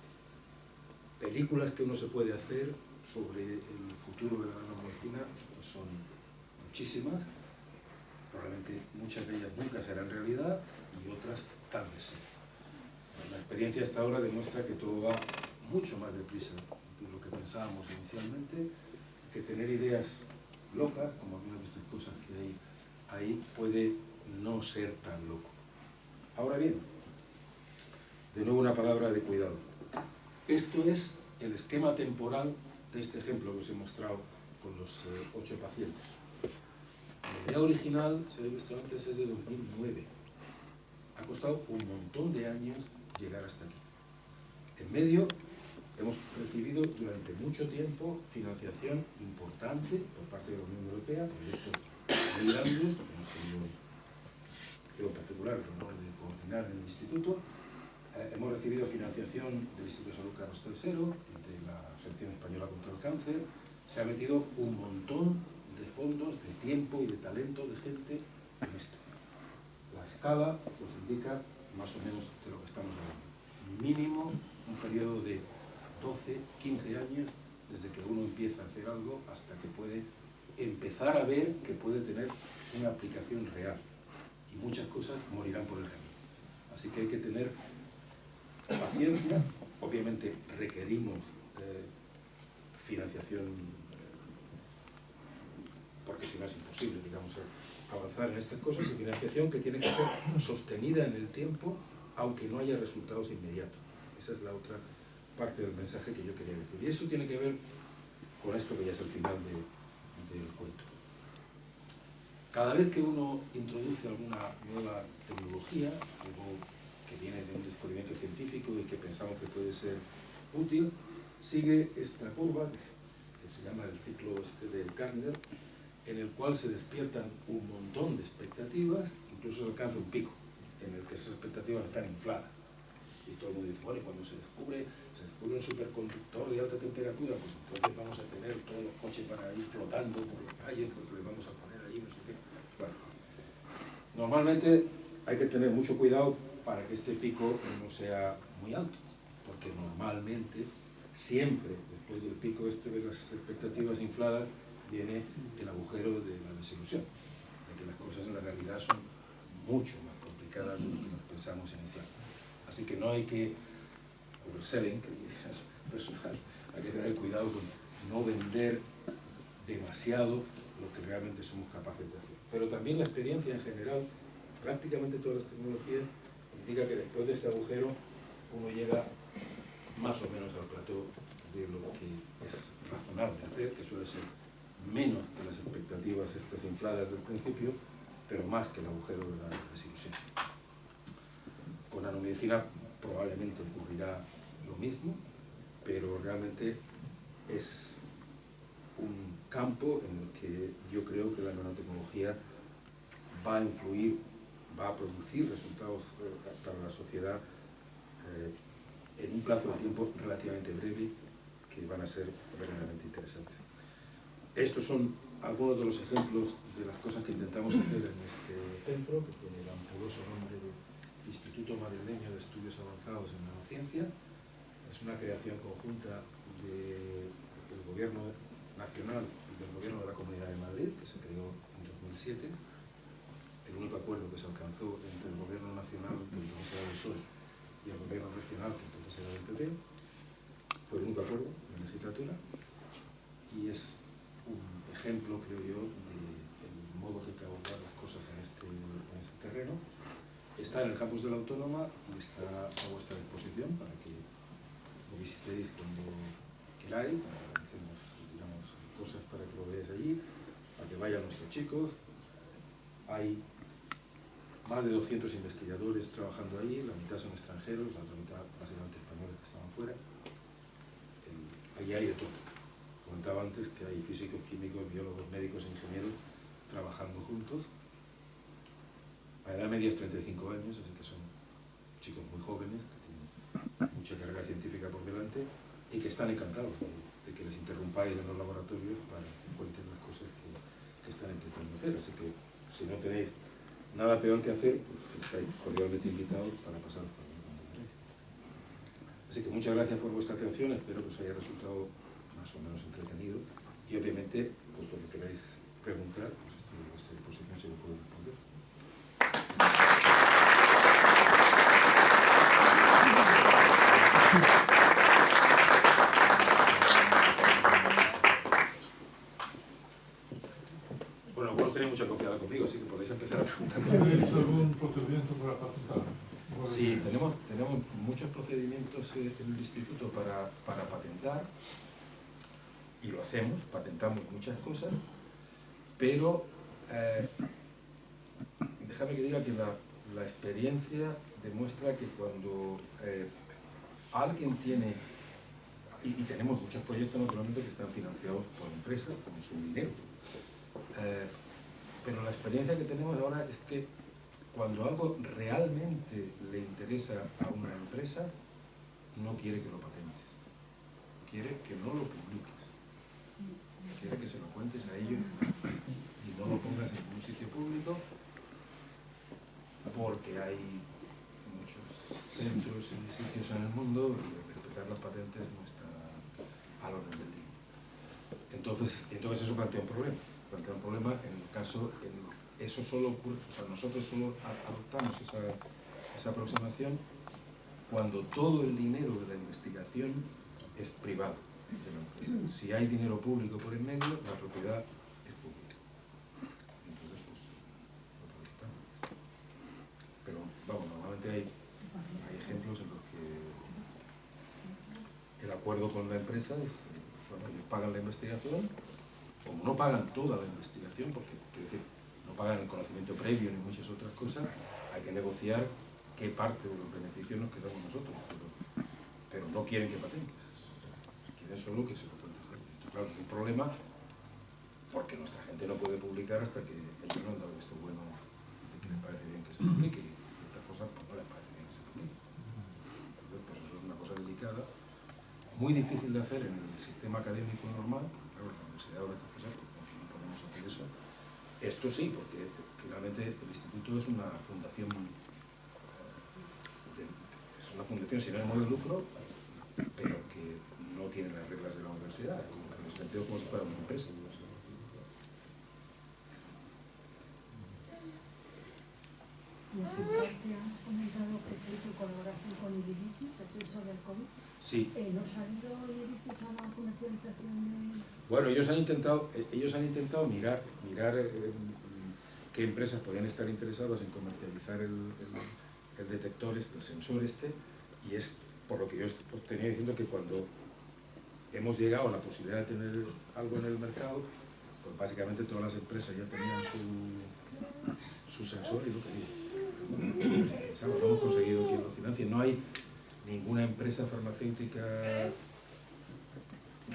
Películas que uno se puede hacer sobre el futuro de la nanomedicina pues son muchísimas, probablemente muchas de ellas nunca serán realidad y otras tal vez sí. La experiencia hasta ahora demuestra que todo va mucho más deprisa de lo que pensábamos inicialmente, que tener ideas locas, como algunas de estas cosas que hay ahí, puede no ser tan loco. Ahora bien, de nuevo una palabra de cuidado. Esto es el esquema temporal de este ejemplo que os he mostrado con los 8 pacientes. La idea original, se ha visto antes, es de 2009. Ha costado un montón de años llegar hasta aquí. En medio hemos recibido durante mucho tiempo financiación importante por parte de la Unión Europea, proyectos muy grandes, que hemos tenido, yo en particular, el honor de coordinar en el instituto. Hemos recibido financiación del Instituto de Salud Carlos III, de la Asociación Española contra el Cáncer. Se ha metido un montón de fondos, de tiempo y de talento de gente en esto. La escala os indica más o menos de lo que estamos hablando. Mínimo un periodo de 12, 15 años desde que uno empieza a hacer algo hasta que puede empezar a ver que puede tener una aplicación real. Y muchas cosas morirán por el camino. Así que hay que tener paciencia. Obviamente requerimos financiación, porque si no es imposible, digamos, avanzar en estas cosas, y financiación que tiene que ser sostenida en el tiempo, aunque no haya resultados inmediatos. Esa es la otra parte del mensaje que yo quería decir. Y eso tiene que ver con esto que ya es el final del cuento. Cada vez que uno introduce alguna nueva tecnología, algo que viene de un descubrimiento científico y que pensamos que puede ser útil, sigue esta curva que se llama el ciclo de Gardner, en el cual se despiertan un montón de expectativas, incluso se alcanza un pico en el que esas expectativas están infladas. Y todo el mundo dice, bueno, y cuando se descubre un superconductor de alta temperatura, pues entonces vamos a tener todos los coches para ir flotando por las calles porque les vamos a poner allí no sé qué. Bueno, normalmente hay que tener mucho cuidado para que este pico no sea muy alto, porque normalmente, siempre después del pico este de las expectativas infladas, viene el agujero de la desilusión, de que las cosas en la realidad son mucho más complicadas de lo que nos pensamos inicialmente. Así que no hay que overselling, que diría el personal, hay que tener cuidado con no vender demasiado lo que realmente somos capaces de hacer. Pero también la experiencia en general, prácticamente todas las tecnologías, indica que después de este agujero uno llega más o menos al plató de lo que es razonable hacer, que suele ser menos que las expectativas estas infladas del principio, pero más que el agujero de la desilusión. Con nanomedicina probablemente ocurrirá lo mismo, pero realmente es un campo en el que yo creo que la nanotecnología va a influir, va a producir resultados para la sociedad en un plazo de tiempo relativamente breve, que van a ser verdaderamente interesantes. Estos son algunos de los ejemplos de las cosas que intentamos hacer en este centro, que tiene el ampuloso nombre de Instituto Madrileño de Estudios Avanzados en Nanociencia. Es una creación conjunta del Gobierno Nacional y del Gobierno de la Comunidad de Madrid, que se creó en 2007. El único acuerdo que se alcanzó entre el Gobierno Nacional, que entonces era del PSOE, y el Gobierno Regional, que entonces era del PP, fue el único acuerdo en la legislatura, y es un ejemplo, creo yo, del modo que hay que abordar las cosas en este terreno. Está en el campus de la Autónoma y está a vuestra disposición para que lo visitéis cuando queráis, hacemos, digamos, cosas para que lo veáis allí, para que vayan nuestros chicos. Hay más de 200 investigadores trabajando allí, la mitad son extranjeros, la otra mitad básicamente españoles que estaban fuera. Allí hay de todo. Comentaba antes que hay físicos, químicos, biólogos, médicos, ingenieros trabajando juntos. La edad media es 35 años, así que son chicos muy jóvenes, que tienen mucha carrera científica por delante y que están encantados de que les interrumpáis en los laboratorios para que cuenten las cosas que están intentando hacer. Así que si no tenéis nada peor que hacer, pues estáis cordialmente invitados para pasar por ahí cuando queráis. Así que muchas gracias por vuestra atención, espero que os haya resultado más o menos entretenido y obviamente, pues lo que queráis preguntar, pues estoy a vuestra disposición si lo puedo responder. Bueno, vos tenéis mucha confianza conmigo, así que podéis empezar a preguntar. ¿Tenéis algún procedimiento para patentar? Sí, tenemos muchos procedimientos en el instituto para patentar, y lo hacemos, patentamos muchas cosas, pero déjame que diga que la experiencia demuestra que cuando alguien tiene, y tenemos muchos proyectos naturalmente que están financiados por empresas con su dinero, pero la experiencia que tenemos ahora es que cuando algo realmente le interesa a una empresa, no quiere que lo patentes, quiere que no lo publiques, quiere que se lo cuentes a ellos y no lo pongas en ningún sitio público, porque hay muchos centros y sitios en el mundo donde respetar las patentes no está al orden del día. Entonces eso plantea un problema, en el caso, eso solo ocurre, o sea, nosotros solo adoptamos esa aproximación cuando todo el dinero de la investigación es privado de la empresa. Si hay dinero público por en medio, la propiedad es pública. Entonces, pues, lo proyectamos. Pero, vamos, normalmente hay ejemplos en los que el acuerdo con la empresa es, bueno, ellos pagan la investigación, como no pagan toda la investigación, porque, quiero decir, no pagan el conocimiento previo ni muchas otras cosas, hay que negociar qué parte de los beneficios nos quedamos nosotros, pero no quieren que patentes, quieren solo que se lo cuentes. Esto, claro, es un problema porque nuestra gente no puede publicar hasta que ellos no han dado esto bueno de que les parece bien que se publique, y estas cosas pues, no les parece bien que se publique. muy difícil de hacer en el sistema académico normal, claro, en la universidad o estas cosas, pues no podemos hacer eso. Esto sí, porque finalmente el instituto es una fundación, sin ánimo de lucro, pero que no tiene las reglas de la universidad, en el sentido como si fuera una empresa. ¿Y asesor que han comentado que se hizo colaboración con Idivitis, asesor del COVID? Sí. ¿No ha salido Idivitis a la comercialización de...? Bueno, ellos han intentado mirar qué empresas podían estar interesadas en comercializar el detector, el sensor y es por lo que yo os tenía diciendo que cuando hemos llegado a la posibilidad de tener algo en el mercado, pues básicamente todas las empresas ya tenían su sensor y lo querían. No hemos conseguido quien lo financie. No hay ninguna empresa farmacéutica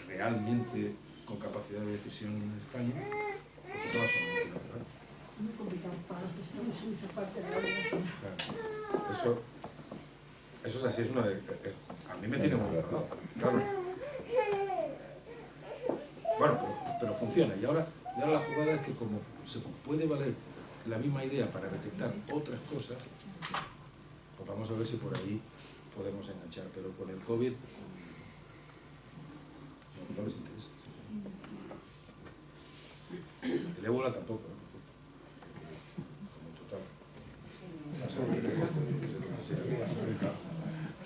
realmente con capacidad de decisión en España, porque todas son multinacionales. Muy complicado para los que estamos en esa parte de la organización. Claro. Eso es así, es una de... A mí me tiene muy enfadado, claro. Bueno, pero funciona. Y ahora la jugada es que como se puede valer la misma idea para detectar otras cosas, pues vamos a ver si por ahí podemos enganchar. Pero con el COVID no les interesa. El ébola tampoco, ¿no? Como total.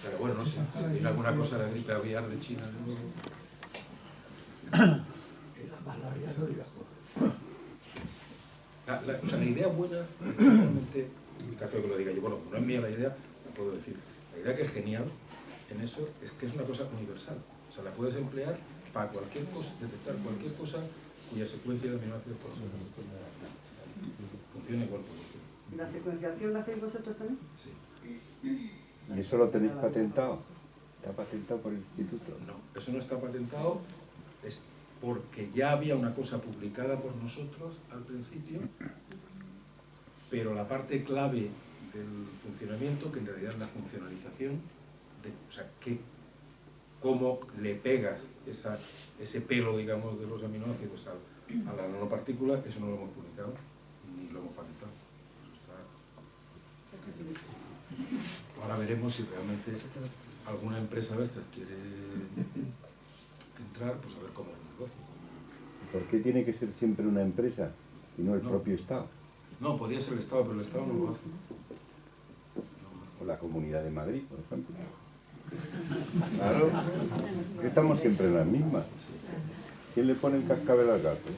Pero bueno, no sé, si tiene alguna cosa de la gripe aviar de China. La idea buena, realmente, está feo que lo diga yo, bueno, no es mía la idea, la puedo decir. La idea que es genial en eso es que es una cosa universal. O sea, la puedes emplear para cualquier cosa, detectar cualquier cosa cuya secuencia de aminoácidos funciona igual por cualquier. ¿Y la secuenciación la hacéis vosotros también? Sí. ¿Y eso lo tenéis patentado? ¿Está patentado por el instituto? No, eso no está patentado, es porque ya había una cosa publicada por nosotros al principio, pero la parte clave del funcionamiento, que en realidad es la funcionalización, o sea, cómo le pegas ese pelo, digamos, de los aminoácidos a la nanopartícula, eso no lo hemos publicado, ni lo hemos patentado. Eso está... Ahora veremos si realmente alguna empresa de estas quiere entrar, pues a ver cómo es el negocio. ¿Por qué tiene que ser siempre una empresa y no el propio Estado? No, podría ser el Estado, pero el Estado no lo hace. O la Comunidad de Madrid, por ejemplo. Claro, estamos siempre en las mismas. ¿Quién le pone el cascabel al gato?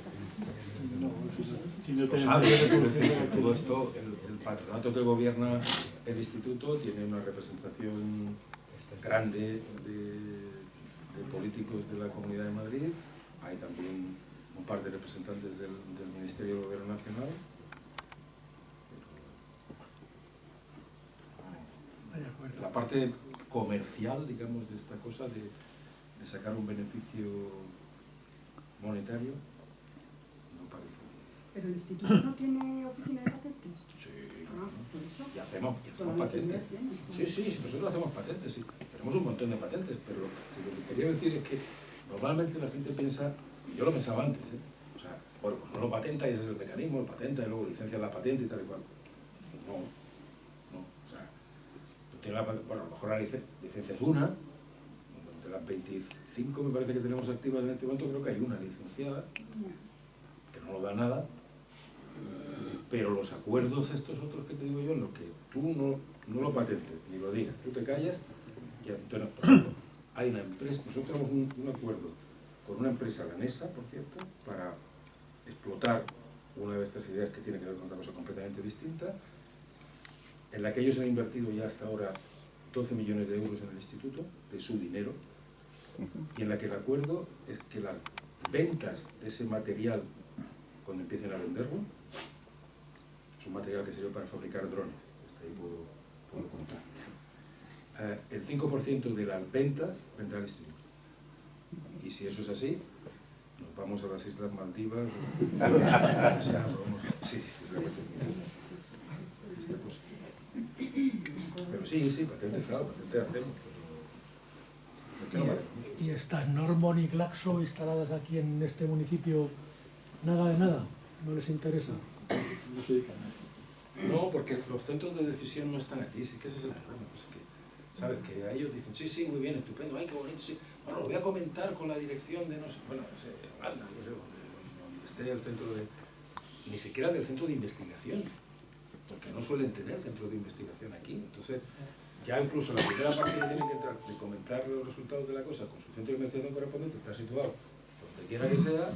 Lo sabe, es decir, que todo esto, el patronato que gobierna el instituto tiene una representación grande de políticos de la Comunidad de Madrid, hay también un par de representantes del Ministerio del Gobierno Nacional. La parte comercial, digamos, de esta cosa, de sacar un beneficio monetario, no parece. ¿Pero el instituto no tiene oficina de patentes? Sí, Por eso. y hacemos patentes. Sí, nosotros hacemos patentes, sí. Tenemos un montón de patentes, pero lo que quería decir es que normalmente la gente piensa, y yo lo pensaba antes, o sea, bueno, pues uno lo patenta y ese es el mecanismo, lo patenta y luego licencia la patente y tal y cual. No, o sea, tú tienes bueno, a lo mejor la licencia es una, de las 25 me parece que tenemos activas en este momento, creo que hay una licenciada, que no nos da nada, pero los acuerdos estos otros que te digo yo, en los que tú no lo patentes, ni lo digas, tú te callas, y entonces, por ejemplo, hay una empresa, nosotros tenemos un acuerdo con una empresa danesa, por cierto, para explotar una de estas ideas que tiene que ver con otra cosa completamente distinta, en la que ellos han invertido ya hasta ahora 12 millones de euros en el instituto, de su dinero, y en la que el acuerdo es que las ventas de ese material, cuando empiecen a venderlo, es un material que sirve para fabricar drones, hasta ahí puedo contar. El 5% de las ventas vendrá al instituto. Y si eso es así, nos vamos a las Islas Maldivas, o sea, vamos, sí, realmente. Pero sí, patentes, claro, patentes hacemos. Es que no vale mucho. Y estas Normon y Glaxo instaladas aquí en este municipio, nada de nada, no les interesa. No, porque los centros de decisión no están aquí, sí que ese es el problema. O sea que, ¿sabes? Que a ellos dicen, sí, sí, muy bien, estupendo, ay, qué bonito, sí. Bueno, lo voy a comentar con la dirección de no sé, bueno, no sé, Holanda, yo creo, donde esté el centro de... Ni siquiera del centro de investigación, porque no suelen tener centros de investigación aquí. Entonces, ya incluso la primera parte que tienen que entrar de comentar los resultados de la cosa con su centro de investigación correspondiente está situado donde quiera que sea,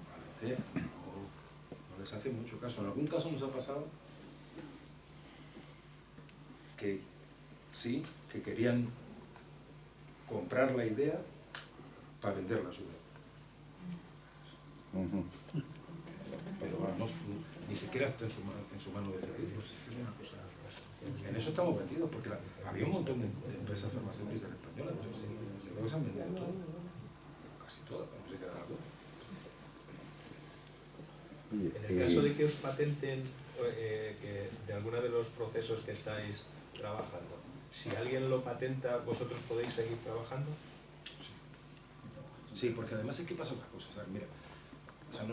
normalmente no les hace mucho caso. En algún caso nos ha pasado que sí, que querían comprar la idea para venderla a su vez. Pero vamos, ni siquiera está en su mano decidirlo. Es una cosa. En eso estamos vendidos, porque había un montón de empresas farmacéuticas españolas, yo creo que se han vendido todo, casi todas, no se queda algo. En el caso de que os patenten que de alguno de los procesos que estáis trabajando, si alguien lo patenta, ¿vosotros podéis seguir trabajando? Sí, porque además es que pasa otra cosa, ¿sabes? Mira, o sea,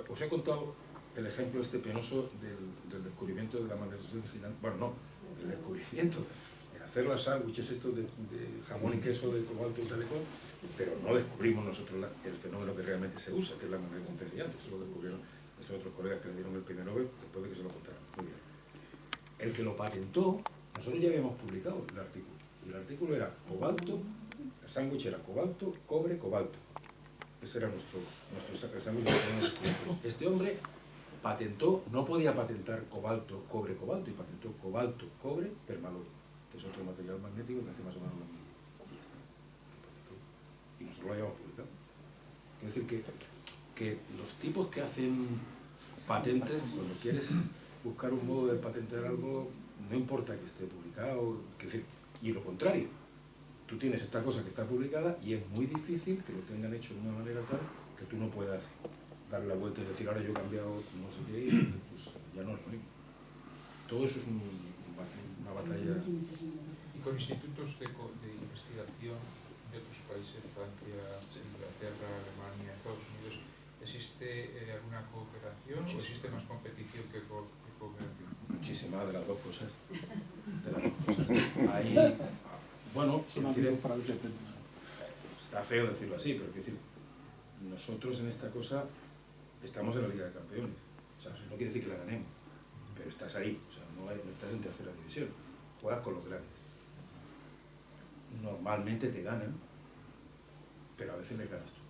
os he contado el ejemplo este penoso del descubrimiento de la magnetización gigante. Bueno, no, el descubrimiento de hacer los sándwiches estos de jamón y queso de cobalto y telecom, pero no descubrimos nosotros el fenómeno que realmente se usa, que es la magnetización gigante. Eso lo descubrieron estos otros colegas que le dieron el premio Nobel después de que se lo contaran. Muy bien. El que lo patentó, nosotros ya habíamos publicado el artículo, y el artículo era cobalto, el sándwich era cobalto, cobre, cobalto. Ese era nuestro sándwich. Este hombre patentó, no podía patentar cobalto, cobre, cobalto, y patentó cobalto, cobre, permaloy, que es otro material magnético que hace más o menos lo mismo. Y ya está. Y nosotros lo habíamos publicado. Quiero decir que los tipos que hacen patentes, cuando quieres buscar un modo de patentar algo, no importa que esté publicado, y lo contrario. Tú tienes esta cosa que está publicada y es muy difícil que lo tengan hecho de una manera tal que tú no puedas darle la vuelta y decir, ahora yo he cambiado no sé qué, y pues ya no es lo mismo. Todo eso es una batalla. Y con institutos de investigación de otros países, Francia, Inglaterra, Alemania, Estados Unidos, ¿existe alguna cooperación o existe más competición que cooperación? Muchísima, de las dos cosas. Ahí, bueno, está feo decirlo así, pero quiero decir, nosotros en esta cosa estamos en la Liga de Campeones. O sea, no quiere decir que la ganemos, pero estás ahí, o sea, no estás en tercera división, juegas con los grandes. Normalmente te ganan, pero a veces les ganas tú,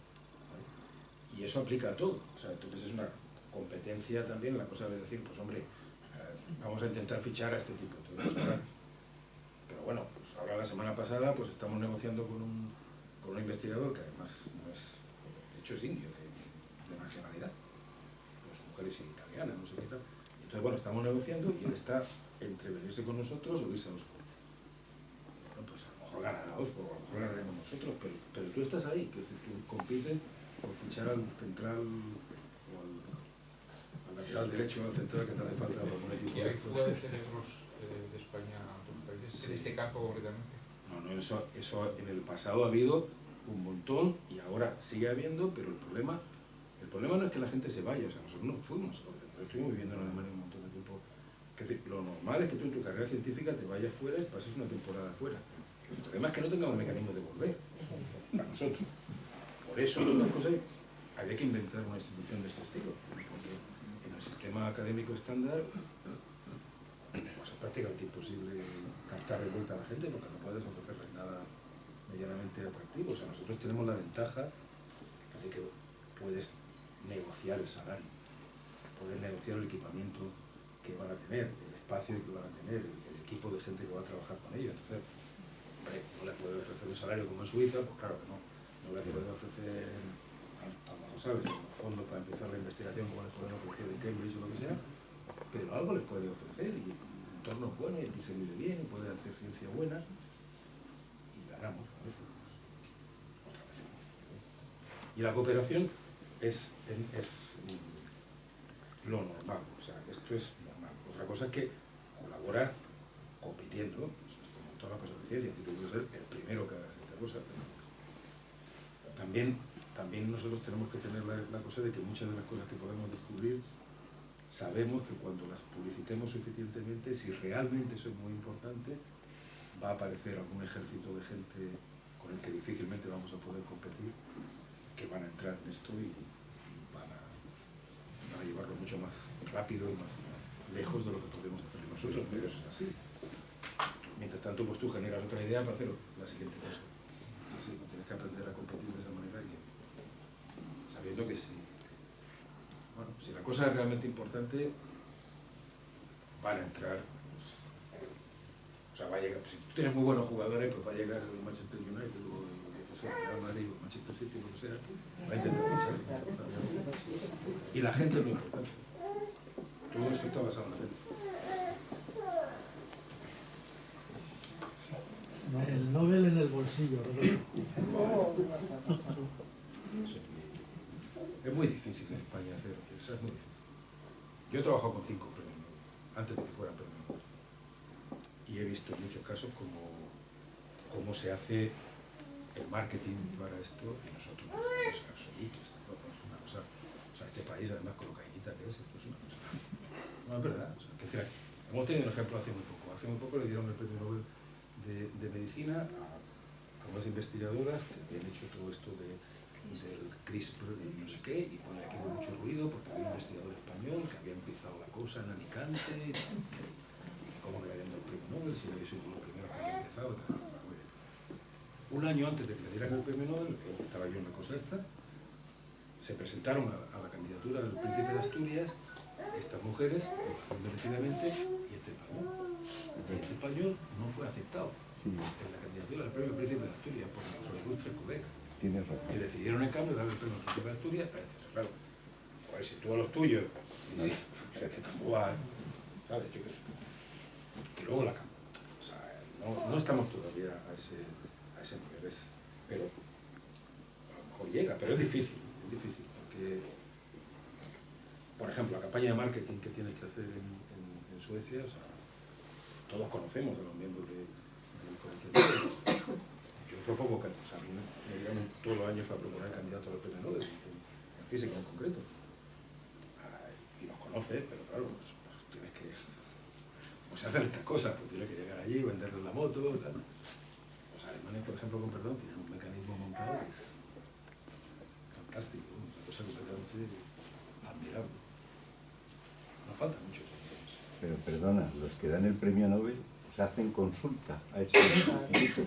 ¿vale? Y eso aplica a todo, o sea, entonces es una competencia también, la cosa de decir, pues hombre, vamos a intentar fichar a este tipo. Entonces, pero bueno, pues ahora la semana pasada pues estamos negociando con un investigador que además no es, de hecho es indio, de nacionalidad, pues mujeres italianas, no sé qué tal. Entonces bueno, estamos negociando y él está entre venirse con nosotros o irse a Oxford. Bueno, pues a lo mejor ganará Oxford, o a lo mejor ganaremos nosotros, pero tú estás ahí, que tú compites por fichar al central o al lateral derecho o al central que te hace falta para un equipo. ¿Y hay fuga de cerebros de España a otros países? Sí. ¿En este campo concretamente? No, eso en el pasado ha habido un montón y ahora sigue habiendo, pero el problema no es que la gente se vaya, o sea, nosotros no fuimos, estuvimos viviendo en Alemania un montón de tiempo. Es decir, lo normal es que tú en tu carrera científica te vayas fuera y pases una temporada fuera. El problema es que no tengamos mecanismos de volver, para nosotros. Por eso, entre otras cosas, había que inventar una institución de este estilo, porque en el sistema académico estándar pues es prácticamente imposible captar de vuelta a la gente porque no puedes ofrecerles nada medianamente atractivo. O sea, nosotros tenemos la ventaja de que puedes negociar el salario, puedes negociar el equipamiento que van a tener, el espacio que van a tener, el equipo de gente que va a trabajar con ellos. Entonces, hombre, no les puedes ofrecer un salario como en Suiza, pues claro que no. No les puedes ofrecer, a lo mejor sabes, un fondo para empezar la investigación como les pueden ofrecer en Cambridge o lo que sea, pero algo les puede ofrecer y el entorno es bueno y aquí se vive bien, puede hacer ciencia buena y ganamos a veces. Otra vez. Y la cooperación es lo normal, o sea, esto es normal. Otra cosa es que colabora compitiendo, pues, como todas las cosas de ciencia, tú puedes ser el primero que hagas esta cosa. Pero también nosotros tenemos que tener la cosa de que muchas de las cosas que podemos descubrir sabemos que cuando las publicitemos suficientemente, si realmente eso es muy importante, va a aparecer algún ejército de gente con el que difícilmente vamos a poder competir, que van a entrar en esto y van a llevarlo mucho más rápido y más lejos de lo que podemos hacer nosotros, pero eso es así. Mientras tanto, pues tú generas otra idea para hacer la siguiente cosa. Es así, tienes que aprender a competir de esa manera y sabiendo que si la cosa es realmente importante, van a entrar, pues, o sea, va a llegar, si tú tienes muy buenos jugadores, pues va a llegar el Manchester United o el Real Madrid o Manchester City o lo que sea, va a intentar pensar. Y la gente es lo importante. Todo eso está basado en la gente. El Nobel en el bolsillo, Rodolfo. Sí. Es muy difícil en España hacer eso, es muy difícil. Yo he trabajado con 5 premios Nobel, antes de que fueran premios Nobel. Y he visto en muchos casos cómo se hace el marketing para esto, y nosotros no es absoluto, esto es una cosa, o sea, este país además con lo cañita que es, esto es una cosa, no es verdad, o sea, que decir, hemos tenido un ejemplo hace muy poco le dieron el premio Nobel de Medicina a unas investigadoras que habían hecho todo esto del CRISPR y no sé qué, y pone aquí mucho ruido porque había un investigador español que había empezado la cosa en Alicante, y cómo le habían dado el premio Nobel, si había sido lo primero que había empezado, tal. Un año antes de que le dieran el premio Nobel, estaba yo en la cosa esta, se presentaron a la candidatura del Príncipe de Asturias estas mujeres, merecidamente, y este español. Y este español no fue aceptado en la candidatura del premio Príncipe de Asturias por nuestros ilustres colegas. Tienes razón. Y decidieron en cambio darle el premio Príncipe de Asturias a este. Claro, pues si tú a los tuyos, y sí, o sea, que cómo va, ¿sabes? Yo qué sé. Y luego la cambia. O sea, no estamos todavía a ese nivel, pero a lo mejor llega, pero es difícil, porque, por ejemplo, la campaña de marketing que tienes que hacer en Suecia, o sea, todos conocemos a los miembros del comité. Yo propongo que, o sea, a mí me llaman todos los años para proponer candidatos al premio Nobel, en física en concreto. Y los conoces, pero claro, pues tienes que, pues se hacen estas cosas, pues tienes que llegar allí, venderles la moto, tal. Los alemanes, por ejemplo, con perdón, tienen un mecanismo montado que es fantástico, una cosa completamente admirable. Nos falta mucho. Pero perdona, los que dan el premio Nobel se hacen consulta a ese instituto.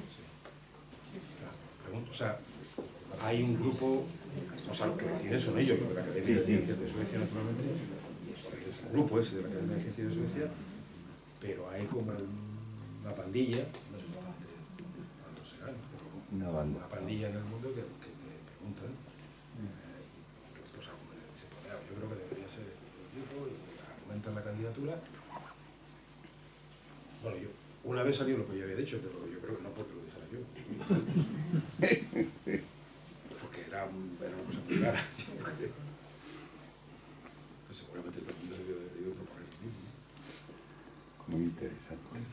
Claro, pregunto, o sea, hay un grupo, o sea, los que deciden son ellos, los de la Academia de Ciencias de Suecia, naturalmente, el grupo ese de la Academia de Ciencias de Suecia, pero hay como una pandilla, no sé cuántos serán, pero una pandilla en el mundo que te preguntan, y pues argumentan, dice, pues mira, yo creo que debería ser este tipo, y argumentan la candidatura. Bueno, una vez salió lo que yo había dicho, pero yo creo que no porque lo dijera yo. Porque era una cosa muy rara, yo creo. Pues seguramente todo el mundo debió proponer lo mismo. Muy interesante.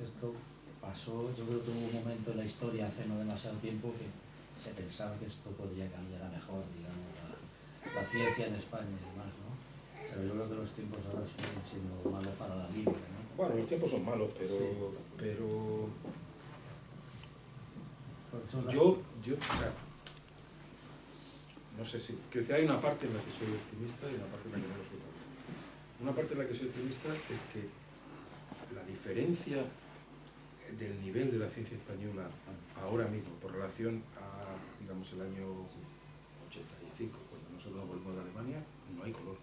Esto pasó, yo creo que hubo un momento en la historia hace no demasiado tiempo que se pensaba que esto podría cambiar a mejor, digamos, la ciencia en España y demás, ¿no? Pero yo creo que los tiempos ahora siguen siendo malos para la Biblia, ¿no? Bueno, los tiempos son malos, pero, sí. pero yo, o sea, no sé si, quiero decir, hay una parte en la que soy optimista y una parte en la que no lo soy tanto. Una parte en la que soy optimista es que la diferencia del nivel de la ciencia española ahora mismo, por relación a, digamos, el año 85, cuando nosotros nos volvimos de Alemania, no hay color.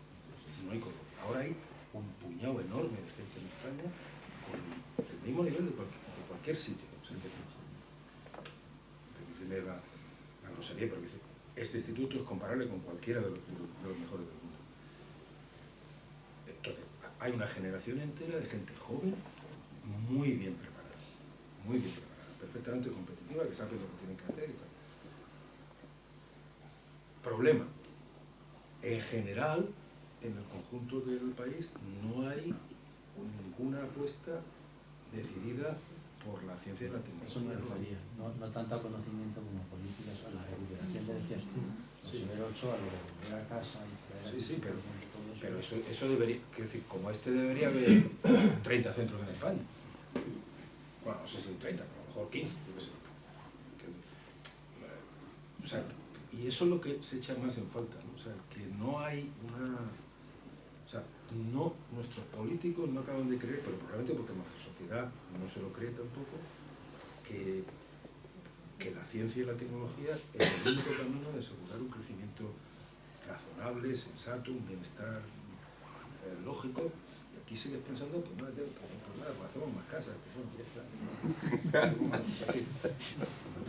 No hay color. Ahora hay un puñado enorme de gente en España con el mismo nivel de cualquier sitio. O sea, permíteme la grosería, pero dice, este instituto es comparable con cualquiera de los mejores del mundo. Entonces, hay una generación entera de gente joven, muy bien preparada, perfectamente competitiva, que sabe lo que tienen que hacer y tal. Problema. En general, en el conjunto del país no hay ninguna apuesta decidida por la ciencia y la Eso me tecnología. refería, no tanto a conocimiento como a políticas, a la recuperación que decías tú, Sí. el 8 a lo de volver a casa y traer Sí, aquí, sí, pero todo Pero eso debería, quiero decir, como este debería haber 30 centros en España. Bueno, no sé si 30, pero a lo mejor 15, yo qué sé. O sea, y eso es lo que se echa más en falta, ¿no? O sea, que no hay una... O sea, no, nuestros políticos no acaban de creer, pero probablemente porque nuestra sociedad no se lo cree tampoco, que la ciencia y la tecnología es el único camino de asegurar un crecimiento razonable, sensato, un bienestar lógico. Y aquí sigues pensando, pues nada, pues hacemos más casas, pues bueno, ya está. Es decir,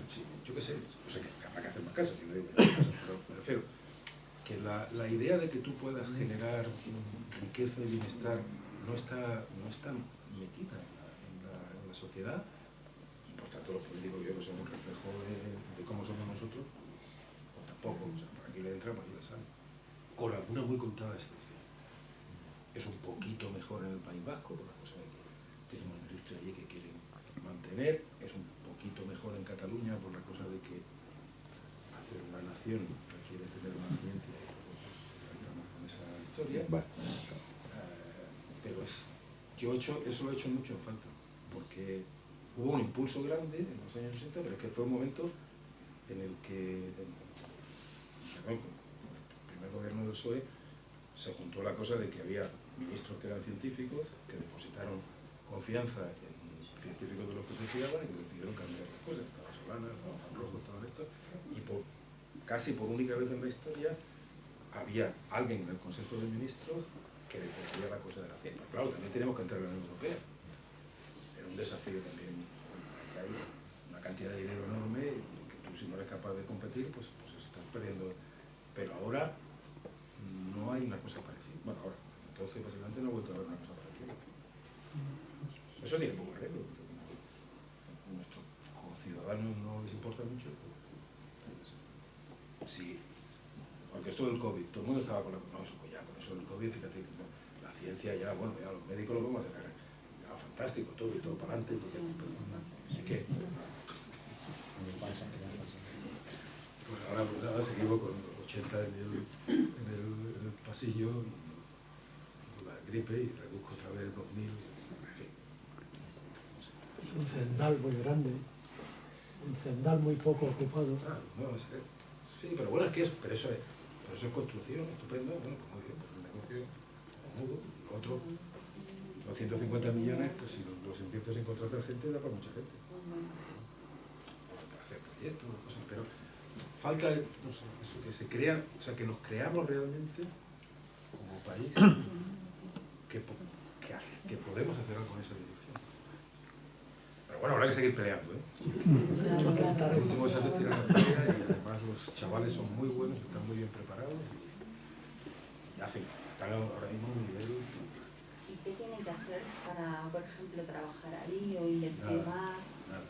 sí, yo qué sé, o sea, que habrá que hacer más casas, yo no digo que no, pero me refiero que la idea de que tú puedas generar riqueza y bienestar no está metida en la sociedad, y por tanto los políticos yo que son un reflejo de cómo somos nosotros, pues tampoco, o sea, por aquí le entra, por aquí le sale, con alguna muy contada excepción. Es un poquito mejor en el País Vasco, por la cosa de que tiene una industria allí que quieren mantener, es un poquito mejor en Cataluña por la cosa de que hacer una nación requiere tener una ciencia, y luego pues ya estamos con esa historia. Pero eso lo he hecho mucho en falta, porque hubo un impulso grande en los años 60, pero es que fue un momento en el que, el primer gobierno del PSOE, se juntó la cosa de que había ministros que eran científicos, que depositaron confianza en científicos de los que se fiaban y que decidieron cambiar las cosas. Estaba Solana, estaba Juan Rojo, estaba esto, y casi por única vez en la historia había alguien en el Consejo de Ministros que defendía la cosa de la ciencia. Claro, también tenemos que entrar en la Unión Europea. Era un desafío también. Hay una cantidad de dinero enorme que tú, si no eres capaz de competir, pues estás perdiendo. Pero ahora no hay una cosa parecida. Bueno, ahora, entonces básicamente no he vuelto a ver una cosa parecida. Eso tiene poco arreglo, porque como a nuestros ciudadanos no les importa mucho, pues, sí. Porque esto del COVID, todo el mundo estaba con eso del COVID, fíjate, la ciencia ya, bueno, ya los médicos lo vamos a sacar, ya fantástico, todo y todo para adelante, porque es que... Pues ahora, pues nada, seguimos con 80 en el pasillo, y la gripe, y reduzco otra vez 2000, en fin. No sé. Y un cendal muy grande, un cendal muy poco ocupado. No, sí, pero bueno, pero eso es construcción, estupendo, bueno, pues muy bien, pues un negocio mudo, y otro, los 150 millones, pues si los inviertes en contratar gente, da para mucha gente. Para hacer proyectos, cosas, pero falta, no sé, eso que se crea, o sea, que nos creamos realmente como país, que podemos hacer algo en esa dirección. Pero bueno, habrá que seguir peleando, ¿eh? El último es hacer tirar la pelea, y además los chavales son muy buenos, están muy bien preparados y están ahora mismo a un nivel... ¿Y qué tienen que hacer para, por ejemplo, trabajar ahí o investigar? Nada,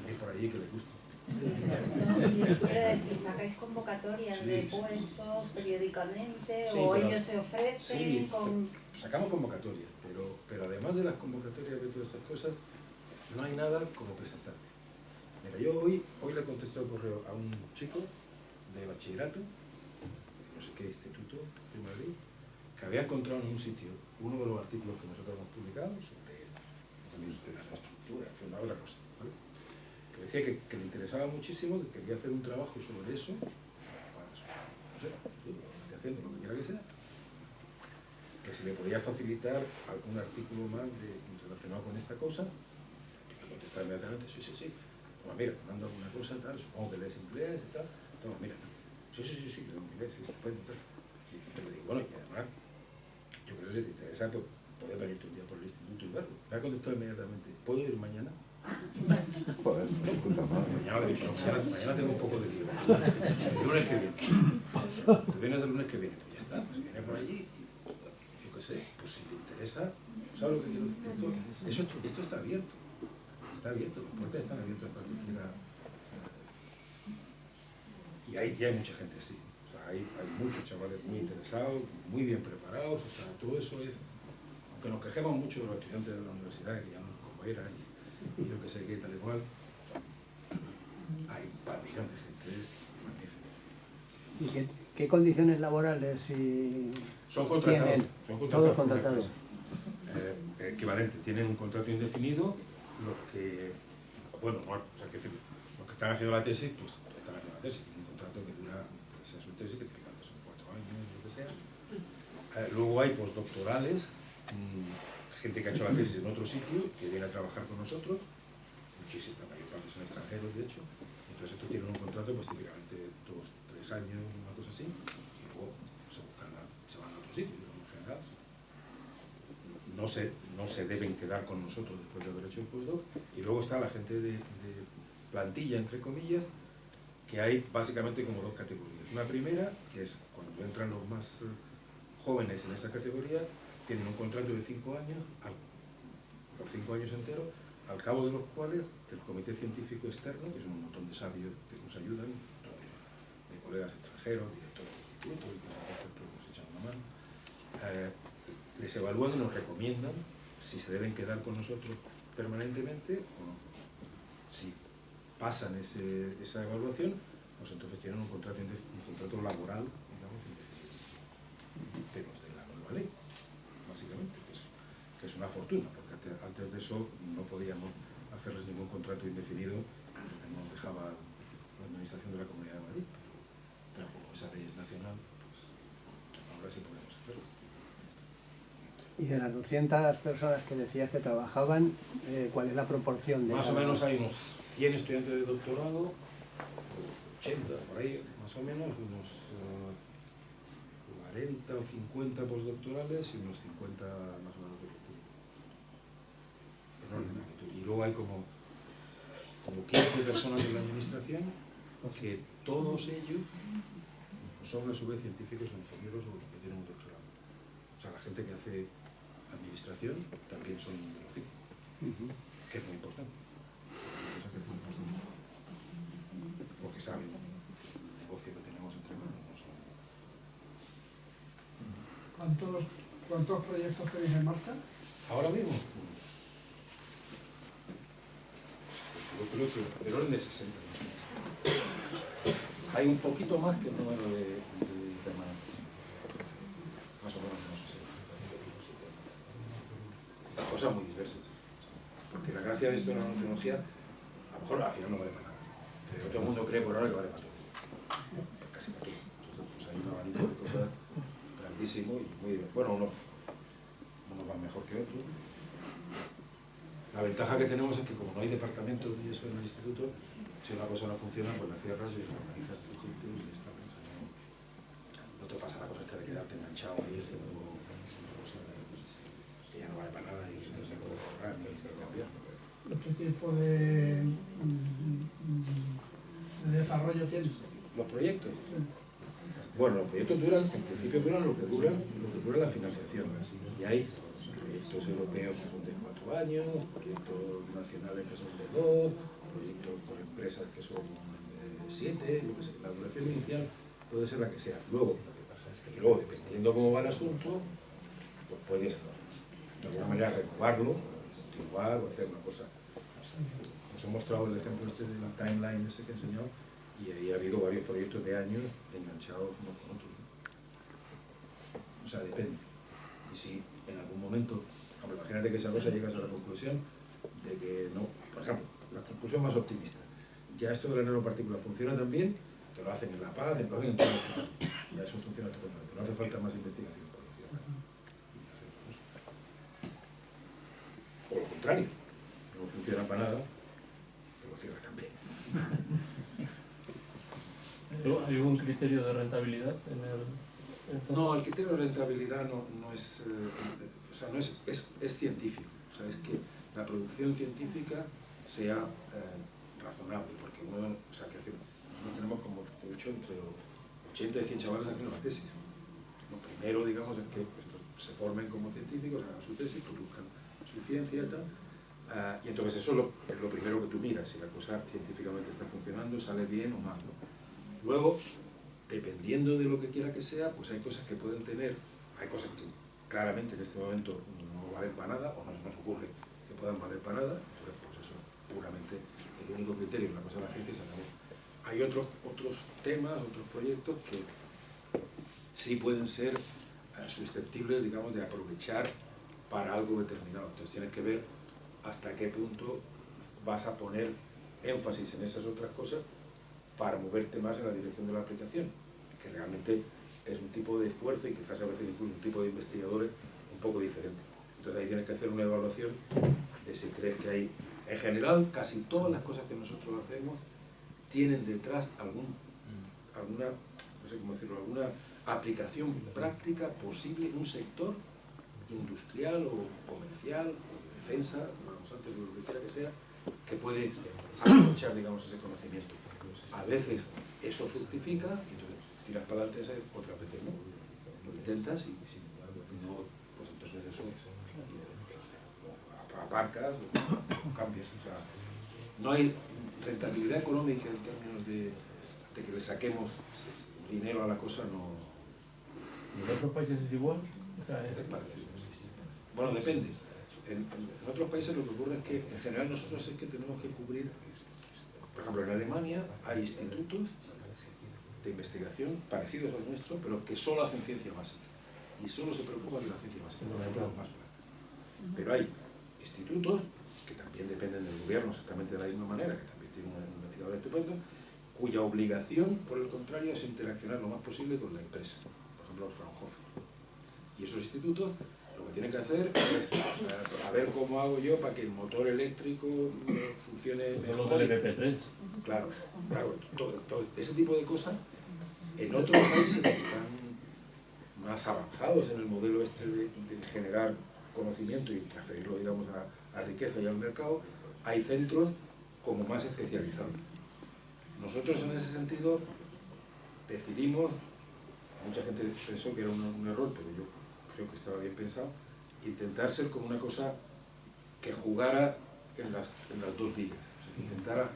ir por allí que les guste. Quiero decir, ¿sacáis convocatorias Sí, de sí, puestos periódicamente sí, o pero- ellos se ofrecen Sí, con...? sacamos convocatorias, pero además de las convocatorias de todas estas cosas, no hay nada como presentarte. Mira, yo hoy le contesté el correo a un chico de bachillerato, no sé qué instituto de Madrid, que había encontrado en un sitio uno de los artículos que nosotros hemos publicado sobre la estructura, una otra cosa, ¿vale? Que decía que le interesaba muchísimo, que quería hacer un trabajo sobre eso, para eso, no sé, lo haciendo lo que quiera que sea, que si le podía facilitar algún artículo más relacionado con esta cosa. Le contestaba inmediatamente, sí. Toma, mira, te mando alguna cosa, tal, supongo que lees inglés y tal. Toma, mira, sí, leo inglés, sí, estupendo, tal. Y yo le digo, bueno, y además, yo creo que si te interesa, pues puedes venirte un día por el instituto y verlo. Me ha contestado inmediatamente, ¿puedo ir mañana? Joder, puta madre. Mañana le he dicho, no, mañana tengo un poco de lío. El lunes que viene. Te vienes el lunes que viene, pues ya está, pues viene por allí y yo qué sé, pues si te interesa, ¿sabes lo que quiero decir? Esto está abierto. Está abierto, las puertas están abiertas para que quiera. Y hay mucha gente así. O sea, hay muchos chavales muy interesados, muy bien preparados. O sea, todo eso es. Aunque nos quejemos mucho de los estudiantes de la universidad, que ya no es como era, y yo que sé qué, tal y cual. Hay un pabellón de gente magnífica. ¿Y qué condiciones laborales son contratados? tienen? Todos contratados. Equivalente, tienen un contrato indefinido, los que, bueno, o sea, que decir, los que están haciendo la tesis, pues están haciendo la tesis, tienen un contrato que dura, sea su tesis, que típicamente son 4 años, lo que sea. Luego hay postdoctorales, gente que ha hecho la tesis en otro sitio, que viene a trabajar con nosotros, muchísimo, la mayor parte son extranjeros, de hecho, entonces estos tienen un contrato, pues típicamente 2-3 años, una cosa así, y luego se van a otro sitio, en general. No se deben quedar con nosotros después de haber hecho el postdoc. Y luego está la gente de plantilla, entre comillas, que hay básicamente como 2 categorías. Una primera, que es cuando entran los más jóvenes en esa categoría, tienen un contrato de 5 años, por 5 años enteros, al cabo de los cuales el comité científico externo, que son un montón de sabios que nos ayudan, de colegas extranjeros, directores de institutos y cosas que nos echan una mano, les evalúan y nos recomiendan si se deben quedar con nosotros permanentemente o no. Si pasan esa evaluación, pues entonces tienen un contrato laboral, digamos, de los de la nueva ley, básicamente, que es una fortuna, porque antes de eso no podíamos hacerles ningún contrato indefinido, nos dejaba la Administración de la Comunidad de Madrid, pero como esa ley es nacional, pues ahora sí podemos hacerlo. Y de las 200 personas que decías que trabajaban, ¿cuál es la proporción de...? Más o menos hay unos 100 estudiantes de doctorado, 80 por ahí, más o menos, unos 40 o 50 postdoctorales y unos 50 más o menos de doctorado. Enorme magnitud. Y luego hay como 15 personas de la administración que todos ellos son a su vez científicos o ingenieros o que tienen un doctorado. O sea, la gente que hace administración también son del oficio, que es muy importante. Porque saben el negocio que tenemos entre manos. No son... ¿Cuántos proyectos tenéis en marcha? Ahora mismo, yo creo que del orden de 60. Hay un poquito más que el número de permanentes. Más o menos, no sé. Cosas muy diversas. Porque la gracia de esto de la nanotecnología, a lo mejor al final no vale para nada. Pero todo el mundo cree por ahora que vale para todo. Casi para todo. Entonces, pues hay un abanico de cosas grandísimo y muy diverso. Bueno, unos van mejor que otros. La ventaja que tenemos es que como no hay departamentos y eso en el instituto, si una cosa no funciona, pues la cierras y la organizas tu gente y ya está. No te pasa la cosa esta de quedarte enganchado ahí haciendo una cosa que ya no vale para nada y no se puede cerrar ni cambiar. ¿Qué tipo de desarrollo tienes? ¿Los proyectos? Bueno, los proyectos duran, en principio duran lo que dura la financiación. Y hay proyectos europeos que son de 4 años, proyectos nacionales que son de 2, proyectos con empresas que son de 7, yo qué sé. La duración inicial puede ser la que sea. Luego, dependiendo cómo va el asunto, pues puedes de alguna manera renovarlo, continuar o hacer una cosa. Os he mostrado el ejemplo este de la timeline ese que he enseñado y ahí ha habido varios proyectos de años enganchados unos con otros. O sea, depende. Y si en algún momento, imagínate que esa cosa llegas a la conclusión de que no, por ejemplo, la conclusión más optimista, ya esto de la nanopartícula funciona tan bien que lo hacen en La Paz, lo hacen en todo el mundo. Ya eso funciona totalmente, no hace falta más investigación por lo cierto. O lo contrario, no funciona para nada, pero lo cierra también. ¿Hay algún criterio de rentabilidad en el...? No, el criterio de rentabilidad no es, o sea, no es científico, o sea, es que la producción científica sea razonable, porque uno, o sea, que nosotros tenemos como, de hecho, entre 80 y 100 chavales haciendo la tesis. Lo primero, digamos, es que estos se formen como científicos, hagan su tesis, produzcan su ciencia y tal, y entonces eso es lo primero que tú miras, si la cosa científicamente está funcionando, sale bien o mal, ¿no? Luego, dependiendo de lo que quiera que sea, pues hay cosas que pueden tener, hay cosas que claramente en este momento no valen para nada, o no se nos ocurre que puedan valer para nada, entonces pues eso único criterio es la cosa de la ciencia y se acabó. Hay otros temas, otros proyectos que sí pueden ser susceptibles, digamos, de aprovechar para algo determinado. Entonces tienes que ver hasta qué punto vas a poner énfasis en esas otras cosas para moverte más en la dirección de la aplicación, que realmente es un tipo de esfuerzo y quizás a veces incluso un tipo de investigadores un poco diferente. Entonces ahí tienes que hacer una evaluación de si crees que hay... En general, casi todas las cosas que nosotros hacemos tienen detrás alguna, no sé cómo decirlo, alguna aplicación práctica posible en un sector industrial o comercial o de defensa, como hablamos antes, o lo que quiera que sea, que puede aprovechar, digamos, ese conocimiento. A veces eso fructifica y entonces tiras para adelante, otras veces no. Lo intentas y no, pues entonces eso aparcas o cambias. O sea, no hay rentabilidad económica en términos de que le saquemos dinero a la cosa, no. ¿Y en otros países es igual? O sea, Es parecido. Bueno, depende. En otros países lo que ocurre es que en general nosotros es que tenemos que cubrir, por ejemplo en Alemania hay institutos de investigación parecidos al nuestro, pero que solo hacen ciencia básica y solo se preocupan de la ciencia básica, no de más plata. Pero hay institutos que también dependen del gobierno exactamente de la misma manera, que también tienen un investigador estupendo, cuya obligación, por el contrario, es interaccionar lo más posible con la empresa, por ejemplo el Fraunhofer. Y esos institutos lo que tienen que hacer es a ver cómo hago yo para que el motor eléctrico funcione mejor. El MP3. Claro, todo ese tipo de cosas en otros países que están más avanzados en el modelo este de generar conocimiento y transferirlo, digamos, a riqueza y al mercado, hay centros como más especializados. Nosotros en ese sentido decidimos, mucha gente pensó que era un error, pero yo creo que estaba bien pensado, intentar ser como una cosa que jugara en las dos ligas, o sea, que intentara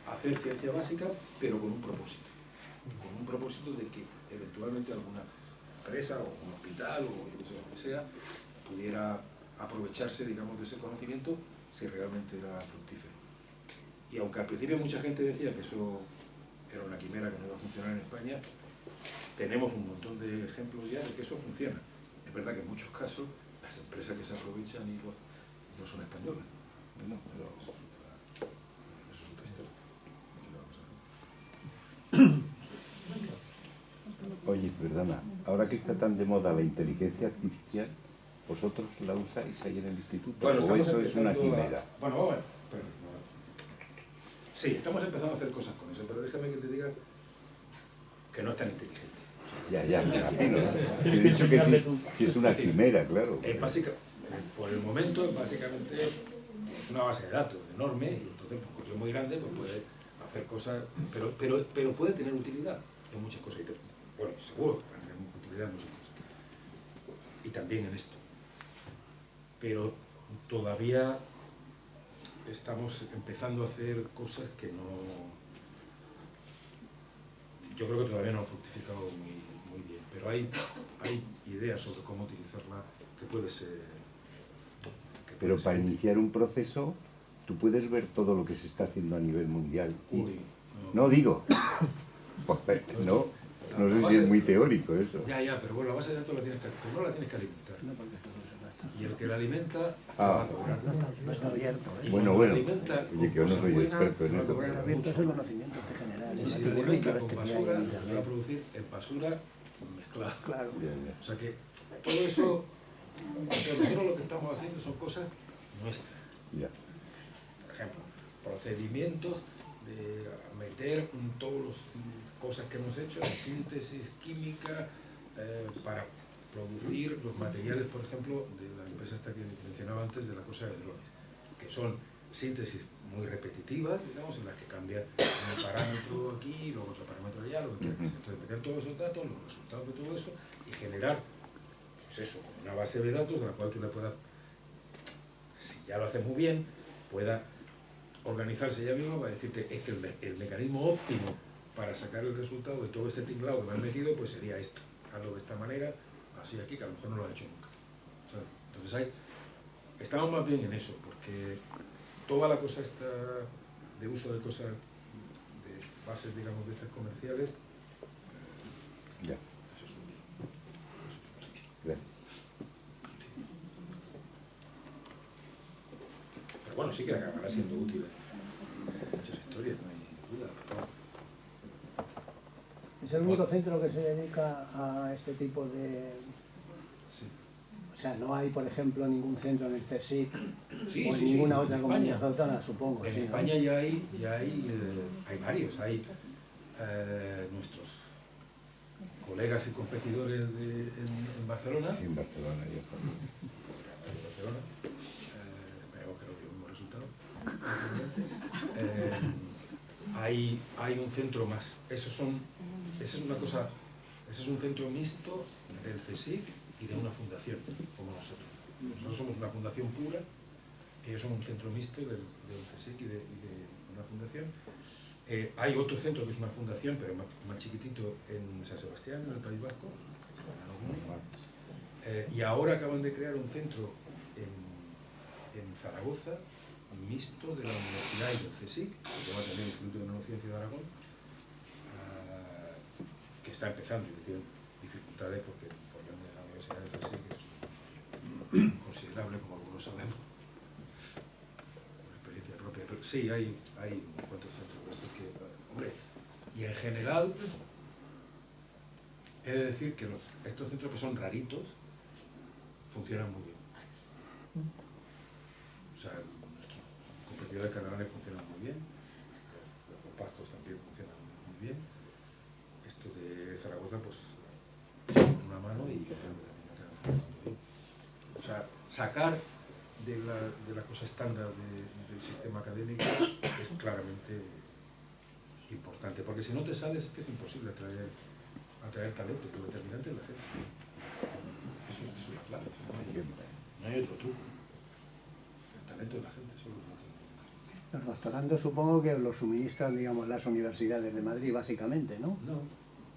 hacer ciencia básica, pero con un propósito de que eventualmente alguna empresa o un hospital o yo que sé, lo que sea, pudiera aprovecharse, digamos, de ese conocimiento si realmente era fructífero. Y aunque al principio mucha gente decía que eso era una quimera que no iba a funcionar en España, tenemos un montón de ejemplos ya de que eso funciona. Es verdad que en muchos casos las empresas que se aprovechan no son españolas. No, pero eso es otra historia. Oye, perdona, ahora que está tan de moda la inteligencia artificial, ¿vosotros la usáis ahí en el instituto? Bueno, ¿O eso es una quimera? Bueno, sí, estamos empezando a hacer cosas con eso, pero déjame que te diga que no es tan inteligente. Ya, me imagino. He dicho que sí es una quimera, claro. Por el momento es básicamente una base de datos enorme y entonces un código muy grande pues puede hacer cosas, pero puede tener utilidad en muchas cosas. Bueno, seguro va a tener utilidad en muchas cosas. Y también en esto. Pero todavía estamos empezando a hacer cosas que no... Yo creo que todavía no han fructificado muy bien, pero hay ideas sobre cómo utilizarla que puede ser... Pero para iniciar un proceso, tú puedes ver todo lo que se está haciendo a nivel mundial. No digo, pues, no sé si es muy teórico eso. Ya, pero bueno, la base de datos primero la tienes que alimentar. Y el que la alimenta te va a cobrar. No está abierto. Bueno, oye, que yo no soy experto en eso. Está abierto es el conocimiento general. Y si la alimenta con basura, te va a producir en basura mezclada. Claro. O sea que todo eso, nosotros lo que estamos haciendo son cosas nuestras. Por ejemplo, procedimientos de meter todas las cosas que hemos hecho en síntesis química para producir los materiales, por ejemplo, de la empresa esta que mencionaba antes, de la cosa de drones, que son síntesis muy repetitivas, digamos, en las que cambia un parámetro aquí, luego otro parámetro allá, lo que quiera que sea. Entonces, meter todos esos datos, los resultados de todo eso, y generar, pues eso, como una base de datos de la cual tú le puedas, si ya lo haces muy bien, pueda organizarse ya mismo para decirte, es que el mecanismo óptimo para sacar el resultado de todo este tinglado que me han metido, pues sería esto, hazlo de esta manera, así aquí, que a lo mejor no lo ha hecho nunca. O sea, entonces estamos más bien en eso, porque toda la cosa esta de uso de cosas, de bases, digamos, de estas comerciales. Ya. Eso es un lío. Gracias. Pero bueno, sí que acabará siendo útil en muchas historias, no hay duda. ¿Es el único centro que se dedica a este tipo de...? Sí. O sea, no hay, por ejemplo, ningún centro en el CSIC Sí, o en sí, ninguna sí, otra en comunidad España. autónoma, supongo. En sí, ¿no? España ya hay varios, hay nuestros colegas y competidores en Barcelona. Sí, en Barcelona ya está. En Barcelona. Esperemos que no haya el mismo resultado. Hay un centro más. Esa es una cosa. Ese es un centro mixto del CSIC y de una fundación, como nosotros. Nosotros somos una fundación pura, ellos son un centro mixto del CSIC y de una fundación. Hay otro centro que es una fundación, pero más chiquitito, en San Sebastián, en el País Vasco, y ahora acaban de crear un centro en Zaragoza, mixto de la Universidad y del CSIC, que se llama también Instituto de Neurociencia de Aragón, que está empezando y que tiene dificultades porque el follón de la Universidad del CSIC es considerable, como algunos sabemos, por experiencia propia. Pero sí, hay cuantos centros de estos que, hombre, y en general he de decir que estos centros que son raritos funcionan muy bien. O sea, nuestros competidores catalanes funcionan muy bien, los compactos también funcionan muy bien. Esto de Zaragoza, pues, echamos una mano y creo que también acaban funcionando bien. O sea, sacar de la cosa estándar del sistema académico es claramente importante, porque si no te sales es que es imposible atraer talento, lo determinante es la gente. Eso es la clave, no hay otro truco. El talento de la gente, eso es lo que Los doctorandos supongo que los suministran, digamos, las universidades de Madrid, básicamente, ¿no? No.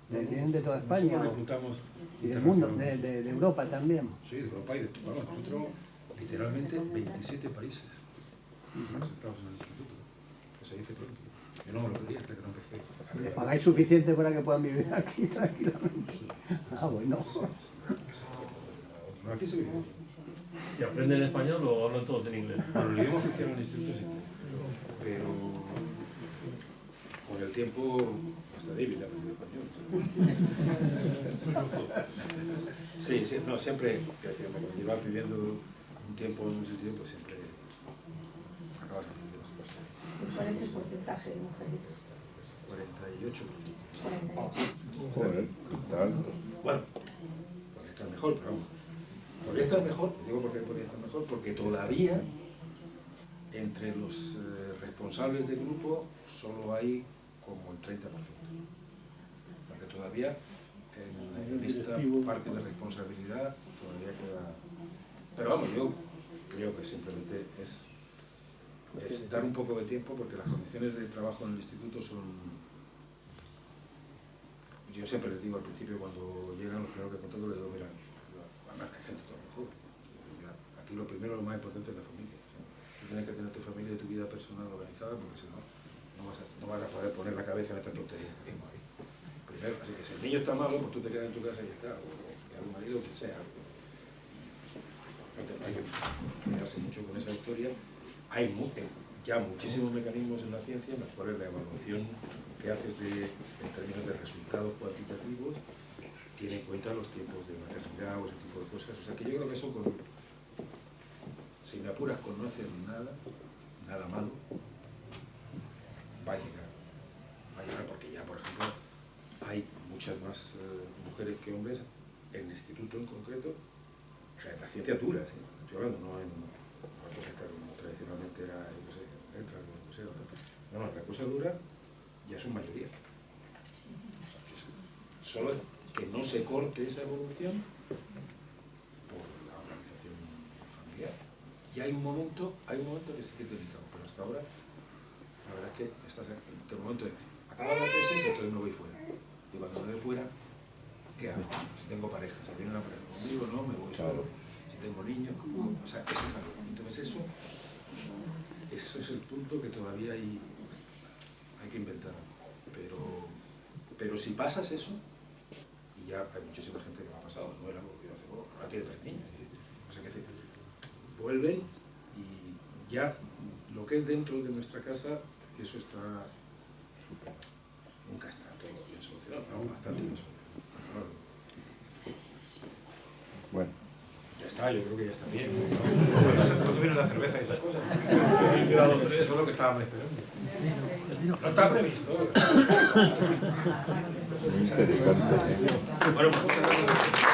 Vienen de toda España. Nosotros reclutamos Y del mundo, de Europa también. Sí, de Europa y de todo. Vamos, nosotros literalmente 27 países representados en el instituto, que se dice pronto. Yo no me lo pedí hasta que no empecé. ¿Le pagáis suficiente para que puedan vivir aquí tranquilamente? Sí. Ah, bueno. No, aquí se vive bien. ¿Y aprenden español o hablan todos en inglés? Bueno, el idioma oficial en el instituto es inglés, pero con el tiempo hasta David aprendió español. Sí, sí, no, siempre, cuando llevas viviendo un tiempo en un sitio, pues siempre acabas aprendiendo. ¿Cuál es el porcentaje de mujeres? 48%. Joder, tanto. Bueno, podría estar mejor, pero vamos. Podría estar mejor, digo porque podría estar mejor, porque todavía entre los responsables del grupo solo hay como el 30%. O sea que todavía en esta parte de responsabilidad todavía queda... Pero vamos, yo creo que simplemente es dar un poco de tiempo, porque las condiciones de trabajo en el instituto son... Yo siempre les digo al principio, cuando llegan los primeros que contacto, les digo, mira, además que hay gente todo mejor. Mira, aquí lo primero, lo más importante es la familia. Tú tienes que tener tu familia y tu vida personal organizada, porque si no, no vas a poder poner la cabeza en esta tontería que hacemos ahí. Primero, así que si el niño está malo, pues tú te quedas en tu casa y ya está, o algún marido, o quien sea. Hay que cuidarse mucho con esa historia. Hay ya muchísimos mecanismos en la ciencia en los cuales la evaluación que haces en términos de resultados cuantitativos tiene en cuenta los tiempos de maternidad o ese tipo de cosas. O sea que yo creo que eso, si me apuras con no hacer nada malo, va a llegar. Va a llegar porque ya, por ejemplo, hay muchas más mujeres que hombres en el instituto en concreto, o sea, en la ciencia dura, ¿sí? Estoy hablando, no en una cosa que como tradicionalmente era, yo qué sé, letras, o lo que sea. No, la cosa dura ya son mayoría. O sea, solo es que no se corte esa evolución por la organización familiar. Y hay un momento que sí que te dedicamos, pero hasta ahora la verdad es que estás en el momento de acabar la tesis y entonces me voy fuera. Y cuando me voy fuera, ¿qué hago? Si tengo pareja, si viene una pareja conmigo, no, me voy solo. Si tengo niños, o sea, ese es algo. Entonces eso es el punto que todavía hay hay que inventar. Pero si pasas eso, y ya hay muchísima gente que lo ha pasado, no era porque ahora tiene 3 niños, o sea, que vuelven y ya lo que es dentro de nuestra casa, eso está nunca está todo bien solucionado, pero bastante bien solucionado. Bueno. Ya está, yo creo que ya está bien. ¿Cuándo viene la cerveza y esas cosas? Eso es lo que estábamos esperando. No está previsto. Interesante. Bueno, pues muchas gracias.